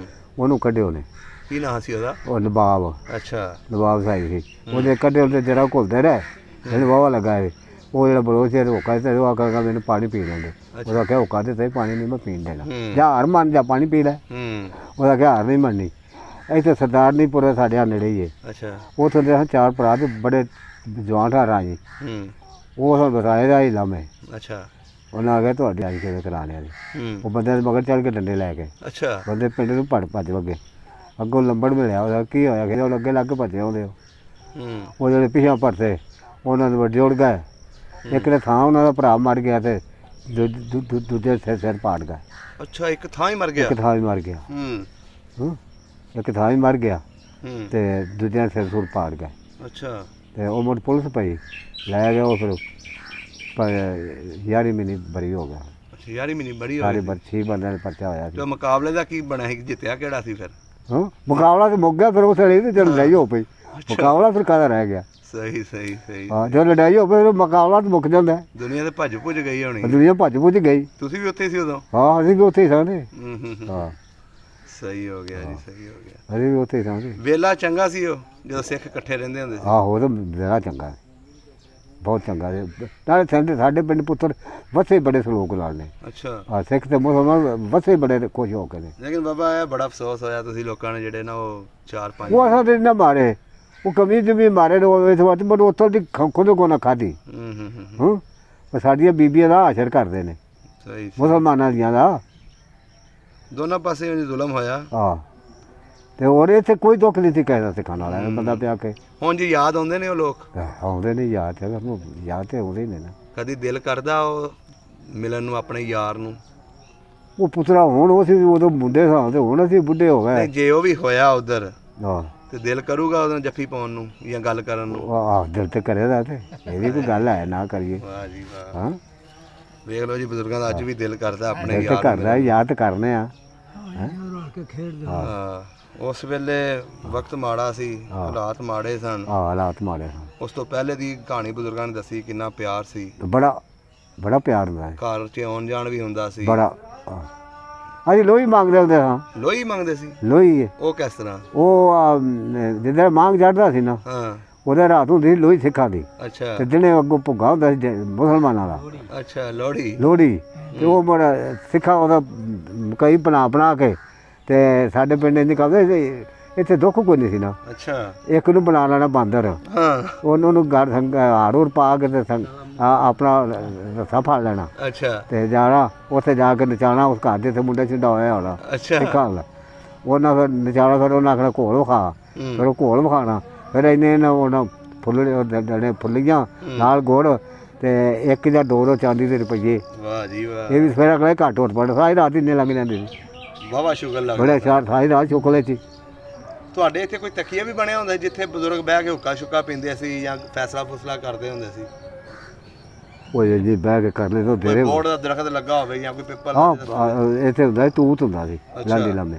ਉਹਨੂੰ ਕੱਢਿਓ ਨੇ। ਕੀ ਨਾਂ ਸੀ ਉਹਦਾ? ਉਹ ਨਵਾਬ। ਅੱਛਾ। ਨਵਾਬ ਸਾਈ ਸੀ। ਉਹਦੇ ਕੱਢਿਓ ਤੇ ਜਰਾ ਘੁਲਦੇ ਰਹੇ, ਇਹਨੂੰ ਵਾਵਾ ਲੱਗਾ ਸੀ। ਉਹ ਜਿਹੜਾ ਬਲੋਚ ਹੈ ਧੋਖਾ ਤੇ ਉਹ ਆਖਿਆ ਮੈਨੂੰ ਪਾਣੀ ਪੀ ਲੈਂਦੇ। ਉਹਦਾ ਕਿਹਾ ਉਹ ਕਾਹਦੇ ਤੇ ਪਾਣੀ ਨਹੀਂ ਮੈਂ ਪੀਣ ਦੇਣਾ, ਜਾਂ ਹਾਰ ਮੰਨ ਜਾ ਪਾਣੀ ਪੀ ਲੈ। ਉਹਦਾ ਕਿਹਾ ਹਾਰ ਨਹੀਂ ਮੰਨਣੀ। ਇੱਥੇ ਸਰਦਾਰ ਨਹੀਂ ਪੁਰੇ ਸਾਡੇ ਨੇੜੇ ਹੀ ਹੈ। ਅੱਛਾ। ਉੱਥੋਂ ਦੇ 4 ਭਰਾ ਤੇ ਬੜੇ ਜਵਾਨ ਠਾਰਾਂ ਜੀ। ਉਹ ਹੁਣ ਬਤਾਏ ਦਾ ਹੀ ਲਾਮੇ। ਅੱਛਾ। ਉਹਨਾਂ ਆ ਗਿਆ ਤੁਹਾਡੇ ਅੱਜ ਕਿਵੇਂ ਕਰਾਣੇ ਵਾਲੀ। ਉਹ ਬੰਦੇ ਦੇ ਮਗਰ ਚੜ੍ਹ ਕੇ ਡੰਡੇ ਲੈ ਕੇ। ਅੱਛਾ। ਬੰਦੇ ਪਿੰਡ ਨੂੰ ਭੱਜ ਵਗੇ। ਅੱਗੋਂ ਲੰਬੜ ਮਿਲਿਆ, ਉਹਦਾ ਕੀ ਹੋਇਆ ਕਿ ਉਹ ਅੱਗੇ ਲੱਗ ਭੱਜੇ ਆਉਂਦੇ। ਉਹ ਜਿਹੜੇ ਪਿਛਾਂ ਭਰਤੇ ਉਹਨਾਂ ਨੂੰ ਜੋੜ ਗਏ। ਇੱਕ ਨੇ ਥਾਂ ਉਹਨਾਂ ਦਾ ਭਰਾ ਮਰ ਗਿਆ ਤੇ ਦੂਜੇ ਸਿਰ ਪਾੜ ਗਏ। ਅੱਛਾ, ਇੱਕ ਥਾਂ ਹੀ ਮਰ ਗਿਆ? ਇੱਕ ਥਾਂ ਹੀ ਮਰ ਗਿਆ। ਇੱਕ ਥਾਂ ਹੀ ਮਰ ਗਿਆ ਤੇ ਦੂਜਿਆਂ ਸਿਰ ਸੁਰ ਪਾੜ ਗਏ। ਅੱਛਾ। ਤੇ ਉਹ ਮੁੜ ਪੁਲਿਸ ਪਈ ਲੈ ਗਿਆ। ਉਹ ਫਿਰ 11 ਮਹੀਨੇ ਬਰੀ ਹੋ ਗਿਆ। ਅੱਛਾ, 11 ਮਹੀਨੇ ਬਰੀ ਹੋ ਗਈ। ਸਾਰੇ 6 ਬੰਦਿਆਂ ਦਾ ਪਰਚਾ ਹੋਇਆ ਸੀ। ਤੇ ਮੁਕਾਬਲੇ ਦਾ ਕੀ ਬਣਿਆ ਸੀ? ਜਿੱਤਿਆ ਕਿਹੜਾ ਸੀ ਫਿਰ? ਮੁਕਾਬਲਾ ਤੇ ਮੁੱਕ ਗਿਆ ਫਿਰ ਉਸ ਵੇਲੇ ਤੇ ਜਦ ਲਈ ਹੋ ਪਈ। ਮੁਕਾਬਲਾ ਫਿਰ ਕਾਹਦਾ ਰਹਿ ਗਿਆ। ਸਹੀ ਸਹੀ ਸਹੀ। ਹਾਂ ਜਦੋਂ ਲੜਾਈ ਹੋਵੇ ਫਿਰ ਮੁਕਾਬਲਾ ਤਾਂ ਮੁੱਕ ਜਾਂਦਾ। ਦੁਨੀਆ ਤੇ ਭੱਜ ਭੁੱਜ ਗਈ ਹੋਣੀ। ਦੁਨੀਆ ਭੱਜ ਭੁੱਜ ਗਈ। ਤੁਸੀਂ ਵੀ ਉੱਥੇ ਸੀ ਉਦੋਂ? ਹਾਂ ਅਸੀਂ ਵੀ ਉੱਥੇ ਹੀ ਸਾਂ। ਹਾਂ ਸਹੀ ਹੋ ਗਿਆ ਜੀ, ਸਹੀ ਹੋ ਗਿਆ। ਅਸੀਂ ਵੀ ਉੱਥੇ ਹੀ ਸਾਂ। ਵੇਲਾ ਚੰਗਾ ਸੀ ਉਹ ਜਦੋਂ ਸਿੱਖ ਇਕੱਠੇ ਰਹਿੰਦੇ ਹੁੰਦੇ ਸੀ। ਆਹੋ ਉਹ ਤਾਂ ਬੜਾ ਚੰਗਾ, ਬਹੁਤ ਚੰਗਾ ਸੀ। ਨਾਲੇ ਸਾਡੇ ਪਿੰਡ ਪੁੱਤਰ ਵਸੇ ਬੜੇ ਸਲੋਕ ਨਾਲ ਨੇ। ਅੱਛਾ। ਹਾਂ ਸਿੱਖ ਤੇ ਮੁਸਲਮਾਨ ਵਸੇ ਬੜੇ ਖੁਸ਼ ਹੋ ਕੇ ਨੇ। ਲੇਕਿਨ ਬਾਬਾ ਇਹ ਬੜਾ ਅਫਸੋਸ ਹੋਇਆ ਤੁਸੀਂ ਲੋਕਾਂ ਨੇ ਜਿਹੜੇ ਨਾ ਉਹ 4-5 ਉਹ ਅਸਾਂ ਦੇ ਨਾ ਮਾਰੇ, ਉਹ ਕਮੀ ਜਮੀ ਮਾਰੇ ਨੇ ਇਸ ਵਾਰ ਪਰ ਉੱਥੋਂ ਦੀ ਖੁਦ ਕੋ ਨਾ ਖਾਧੀ। ਹੂੰ ਸਾਡੀਆਂ ਬੀਬੀਆਂ ਦਾ ਆਸ਼ਰ ਕਰਦੇ ਨੇ ਸਹੀ ਮੁਸਲਮਾਨਾਂ ਦੀਆਂ ਦਾ। ਦੋਨਾਂ ਪਾਸੇ ਜ਼ੁਲਮ ਹੋਇਆ। ਹਾਂ ਤੇ ਹੋਰ ਇੱਥੇ ਕੋਈ ਦੁੱਖ ਨਹੀਂ ਸੀ ਕਹਿਦਾ ਸਿੱਖਣ ਵਾਲਾ ਬੰਦਾ ਪਿਆ ਕੇ। ਹੁਣ ਜੀ ਯਾਦ ਆਉਂਦੇ ਨੇ ਉਹ ਲੋਕ? ਆਉਂਦੇ ਨੇ ਯਾਦ, ਯਾਦ ਤੇ ਆਉਂਦੇ ਨੇ ਨਾ। ਕਦੀ ਦਿਲ ਕਰਦਾ ਉਹ ਮਿਲਣ ਨੂੰ ਆਪਣੇ ਯਾਰ ਨੂੰ? ਉਹ ਪੁੱਤਰਾ ਹੁਣ ਉਹ ਸੀ ਉਦੋਂ ਮੁੰਡੇ ਸਾਂ ਤੇ ਹੁਣ ਅਸੀਂ ਬੁੱਢੇ ਹੋ ਗਏ। ਜੇ ਉਹ ਵੀ ਹੋਇਆ ਉਧਰ ਹਾਂ ਤੇ ਦਿਲ ਕਰੂਗਾ ਉਹਨੂੰ ਜੱਫੀ ਪਾਉਣ ਨੂੰ ਜਾਂ ਗੱਲ ਕਰਨ ਨੂੰ? ਆਹ ਦਿਲ ਤੇ ਕਰੇਗਾ ਤੇ ਇਹ ਵੀ ਕੋਈ ਗੱਲ ਹੈ ਨਾ ਕਰੀਏ। ਵਾਹ ਜੀ ਵਾਹ। ਹਾਂ ਵੇਖ ਲਓ ਜੀ ਬਜ਼ੁਰਗਾਂ ਦਾ ਅੱਜ ਵੀ ਦਿਲ ਕਰਦਾ ਆਪਣੇ ਦਿਲ ਤੇ ਯਾਰ ਕਰਦਾ, ਯਾਦ ਕਰਨੇ ਆ। ਹਾਂ ਉਸ ਵੇਲੇ ਵਕਤ ਮਾੜਾ ਸੀ, ਹਾਲਾਤ ਮਾੜੇ ਸਨ। ਹਾਂ ਹਾਲਾਤ ਮਾੜੇ ਸਨ। ਉਸ ਤੋਂ ਪਹਿਲੇ ਦੀ ਕਹਾਣੀ ਬਜ਼ੁਰਗਾਂ ਨੇ ਦੱਸੀ ਕਿੰਨਾ ਪਿਆਰ ਸੀ। ਬੜਾ ਪਿਆਰ ਹੁੰਦਾ ਹੈ। ਘਰ 'ਚ ਆਉਣ ਜਾਣ ਵੀ ਹੁੰਦਾ ਸੀ। ਬੜਾ ਅਸੀਂ ਲੋਹੀ ਮੰਗਦੇ ਹੁੰਦੇ ਹਾਂ। ਲੋਹੀ ਮੰਗਦੇ ਸੀ? ਲੋਹੀ ਉਹ ਕਿਸ ਤਰ੍ਹਾਂ? ਉਹ ਜਿੱਦਾਂ ਮੰਗ ਚੜ੍ਹਦਾ ਸੀ ਨਾ ਹਾਂ ਉਹਦੇ ਰਾਤ ਹੁੰਦੀ ਸੀ ਲੋਹੀ ਸਿੱਖਾਂ ਦੀ। ਅੱਛਾ। ਤੇ ਦਿਨੇ ਅੱਗੋਂ ਭੁੱਗਾ ਹੁੰਦਾ ਸੀ ਮੁਸਲਮਾਨਾਂ ਦਾ। ਅੱਛਾ ਲੋਹੜੀ। ਲੋਹੜੀ ਤੇ ਉਹ ਬੜਾ ਸਿੱਖਾਂ ਉਹਦਾ ਕਈ ਬਣਾ ਕੇ ਤੇ ਸਾਡੇ ਪਿੰਡ ਇੰਝ ਕਰਦੇ ਇੱਥੇ ਦੁੱਖ ਕੋਈ ਨਹੀਂ ਸੀ ਨਾ। ਅੱਛਾ। ਇੱਕ ਨੂੰ ਬਣਾ ਲੈਣਾ ਬਾਂਦਰ। ਹਾਂ। ਉਹਨੂੰ ਗੜ ਹਾੜ ਪਾ ਕੇ ਤੇ ਆਪਣਾ ਰੱਸਾ ਫੜ ਲੈਣਾ। ਅੱਛਾ। ਤੇ ਜਾਣਾ ਉੱਥੇ ਜਾ ਕੇ ਨਚਾਉਣਾ ਉਸ ਘਰ ਦੇ ਤੇ ਮੁੰਡਾ ਚਿੰਡਾ ਹੋਇਆ ਹੋਣਾ। ਅੱਛਾ। ਸਿੱਖਾਂ ਦਾ ਉਹਨਾਂ ਫਿਰ ਨਚਾਉਣਾ, ਫਿਰ ਉਹਨਾਂ ਆਖਣਾ ਘੋਲ ਵਿਖਾ, ਫਿਰ ਉਹ ਘੋਲ ਵਿਖਾਉਣਾ। ਫਿਰ ਇੰਨੇ ਉਹਨਾਂ ਫੁੱਲੜੇ ਫੁੱਲੀਆਂ ਨਾਲ ਗੁੜ ਤੇ ਇੱਕ ਜਾਂ ਦੋ ਚਾਂਦੀ ਦੇ ਰੁਪਈਏ। ਵਾਹ ਜੀ ਵਾਹ। ਇਹ ਵੀ ਫਿਰ ਅਗਲੇ ਘੱਟ ਉੱਠ ਪੜ ਸਾਰੀ ਰਾਤ ਇੰਨੇ ਲੱਗ ਜਾਂਦੇ ਸੀ। ਵਾਵਾ ਸ਼ੁਗਰ ਲੱਗਦਾ। ਬੜੇ ਸਾਰੀ ਰਾਤ ਚੁੱਕਲੇ ਸੀ। ਤੁਹਾਡੇ ਇੱਥੇ ਕੋਈ ਤਕੀਆ ਵੀ ਬਣਿਆ ਹੁੰਦਾ ਜਿੱਥੇ ਬਜ਼ੁਰਗ ਬਹਿ ਕੇ ਹੁੱਕਾ ਸ਼ੁੱਕਾ ਪੀਂਦੇ ਸੀ ਜਾਂ ਫੈਸਲਾ ਫੁਸਲਾ ਕਰਦੇ ਹੁੰਦੇ ਸੀ? ਉਹ ਜੀ ਬਹਿ ਕੇ ਕਰ ਲੈ ਤਾਂ ਕੋਈ ਬੋਰਡ ਦਾ ਦਰਖਤ ਲੱਗਾ ਹੋਵੇ ਜਾਂ ਕੋਈ ਪੇਪਰ? ਹਾਂ ਇੱਥੇ ਹੁੰਦਾ ਤੂਤ ਹੁੰਦਾ ਸੀ ਲਾਂਡੇ ਲਾਂਬੇ।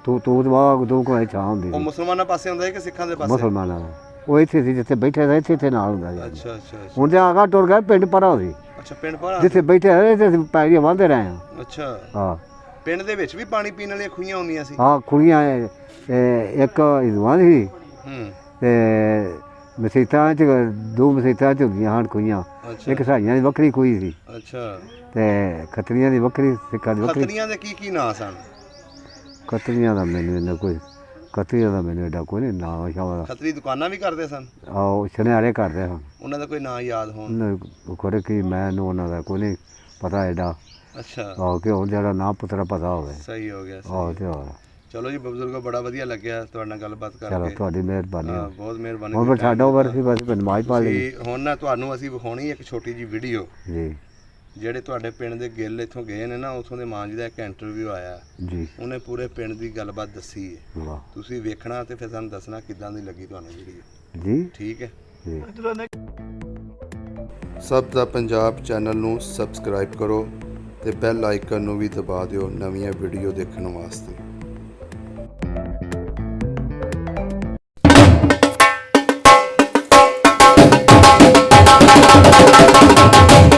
ਤੂਤ ਬਾਗ ਦੋ ਕੋਈ ਛਾਂ ਹੁੰਦੀ ਉਹ ਸੀ। ਮੁਸਲਮਾਨਾਂ ਪਾਸੇ ਹੁੰਦਾ ਸੀ ਕਿ ਸਿੱਖਾਂ ਦੇ ਪਾਸੇ? ਮੁਸਲਮਾਨਾਂ ਦਾ। ਉਹ ਇੱਥੇ ਸੀ ਜਿੱਥੇ ਬੈਠੇ ਸੀ, ਇੱਥੇ ਨਾਲ ਹੁੰਦਾ ਸੀ। ਅੱਛਾ ਅੱਛਾ। ਹੁਣ ਤੇ ਆਗਾ ਟੁਰ ਗਿਆ ਪਿੰਡ ਪਰਾਂ ਸੀ। ਅੱਛਾ ਪਿੰਡ ਪਰਾਂ ਜਿੱਥੇ ਬੈਠੇ ਰਹੇ ਤੇ ਪੈਰੀਆਂ ਵਾਂਦੇ ਰਹੇ ਹਾਂ। ਅੱਛਾ। ਹਾਂ ਪਿੰਡ ਦੇ ਵਿੱਚ ਵੀ ਪਾਣੀ ਪੀਣ ਵਾਲੀਆਂ ਖੂਹੀਆਂ ਹੁੰਦੀਆਂ ਸੀ? ਹਾਂ ਕੁੜੀਆਂ ਇੱਕ ਹਿੰਦੂਆਂ ਦੀ ਤੇ ਮਸੀਤਾਂ 'ਚ ਦੋ ਮਸੀਤਾਂ 'ਚ ਹੁੰਦੀਆਂ ਹਨ ਖੂਹੀਆਂ। ਇੱਕ ਸਾਈਆਂ ਦੀ ਵੱਖਰੀ ਖੂਹੀ ਸੀ। ਅੱਛਾ। ਤੇ ਖੱਤਰੀਆਂ ਦੀ ਵੱਖਰੀ, ਸਿੱਖਾਂ ਦੀ ਵੱਖਰੀ। ਖੱਤਰੀਆਂ ਦੇ ਕੀ ਨਾਂ ਸਨ? ਖੱਤਰੀਆਂ ਦਾ ਮੈਨੂੰ ਇੰਨਾ ਕੋਈ ਖੱਤਰੀਆਂ ਦਾ ਮੈਨੂੰ ਐਡਾ ਕੋਈ ਨਹੀਂ ਨਾਂ ਸ਼ਾਵਾ। ਖੱਤਰੀ ਦੁਕਾਨਾਂ ਵੀ ਕਰਦੇ ਸਨ? ਆਹੋ ਸੁਨਿਆਰੇ ਕਰਦੇ ਹਨ। ਉਹਨਾਂ ਦਾ ਕੋਈ ਨਾਂ ਯਾਦ ਹੋਣ? ਖਰੇ ਕੀ ਮੈਨੂੰ ਉਹਨਾਂ ਦਾ ਕੋਈ ਨਹੀਂ ਪਤਾ ਐਡਾ। ਅੱਛਾ। ਆਹੋ ਕਿ ਹੁਣ ਜਿਹੜਾ ਨਾਂ ਪੁੱਤਰਾ ਪਤਾ ਹੋਵੇ। ਸਹੀ ਹੋ ਗਿਆ। ਆਹੋ ਤੇ ਹੋਰ। ਚਲੋ ਜੀ ਬਜ਼ੁਰਗੋ ਬੜਾ ਵਧੀਆ ਲੱਗਿਆ ਤੁਹਾਡੇ ਨਾਲ ਗੱਲਬਾਤ ਕਰਕੇ। ਚਲੋ ਤੁਹਾਡੀ ਮਿਹਰਬਾਨੀ। ਬਹੁਤ ਮਿਹਰਬਾਨੀ। ਹੁਣ ਸਾਡਾ ਉਮਰ ਸੀ ਬਸ ਨਮਾਜ਼ ਪੜ੍ਹ ਲਈ। ਹੁਣ ਨਾ ਤੁਹਾਨੂੰ ਅਸੀਂ ਵਿਖਾਉਣੀ ਇੱਕ ਛੋਟੀ ਜਿਹੀ ਵੀਡੀਓ ਜੀ। ਜਿਹੜੇ ਤੁਹਾਡੇ ਪਿੰਡ ਦੇ ਗਿੱਲ ਇੱਥੋਂ ਗਏ ਨੇ ਨਾ, ਉੱਥੋਂ ਦੇ ਮਾਂ ਜੀ ਦਾ ਇੱਕ ਇੰਟਰਵਿਊ ਆਇਆ ਜੀ। ਉਹਨੇ ਪੂਰੇ ਪਿੰਡ ਦੀ ਗੱਲਬਾਤ ਦੱਸੀ ਹੈ। ਵਾਹ। ਤੁਸੀਂ ਵੇਖਣਾ ਤੇ ਫਿਰ ਸਾਨੂੰ ਦੱਸਣਾ ਕਿੱਦਾਂ ਦੀ ਲੱਗੀ ਤੁਹਾਨੂੰ ਵੀਡੀਓ। ਜੀ ਠੀਕ ਹੈ ਜੀ। ਸਭ ਦਾ ਪੰਜਾਬ ਚੈਨਲ ਨੂੰ ਸਬਸਕ੍ਰਾਈਬ ਕਰੋ ਤੇ ਬੈਲ ਆਈਕਨ ਨੂੰ ਵੀ ਦਬਾ ਦਿਓ ਨਵੀਆਂ ਵੀਡੀਓ ਦੇਖਣ ਵਾਸਤੇ।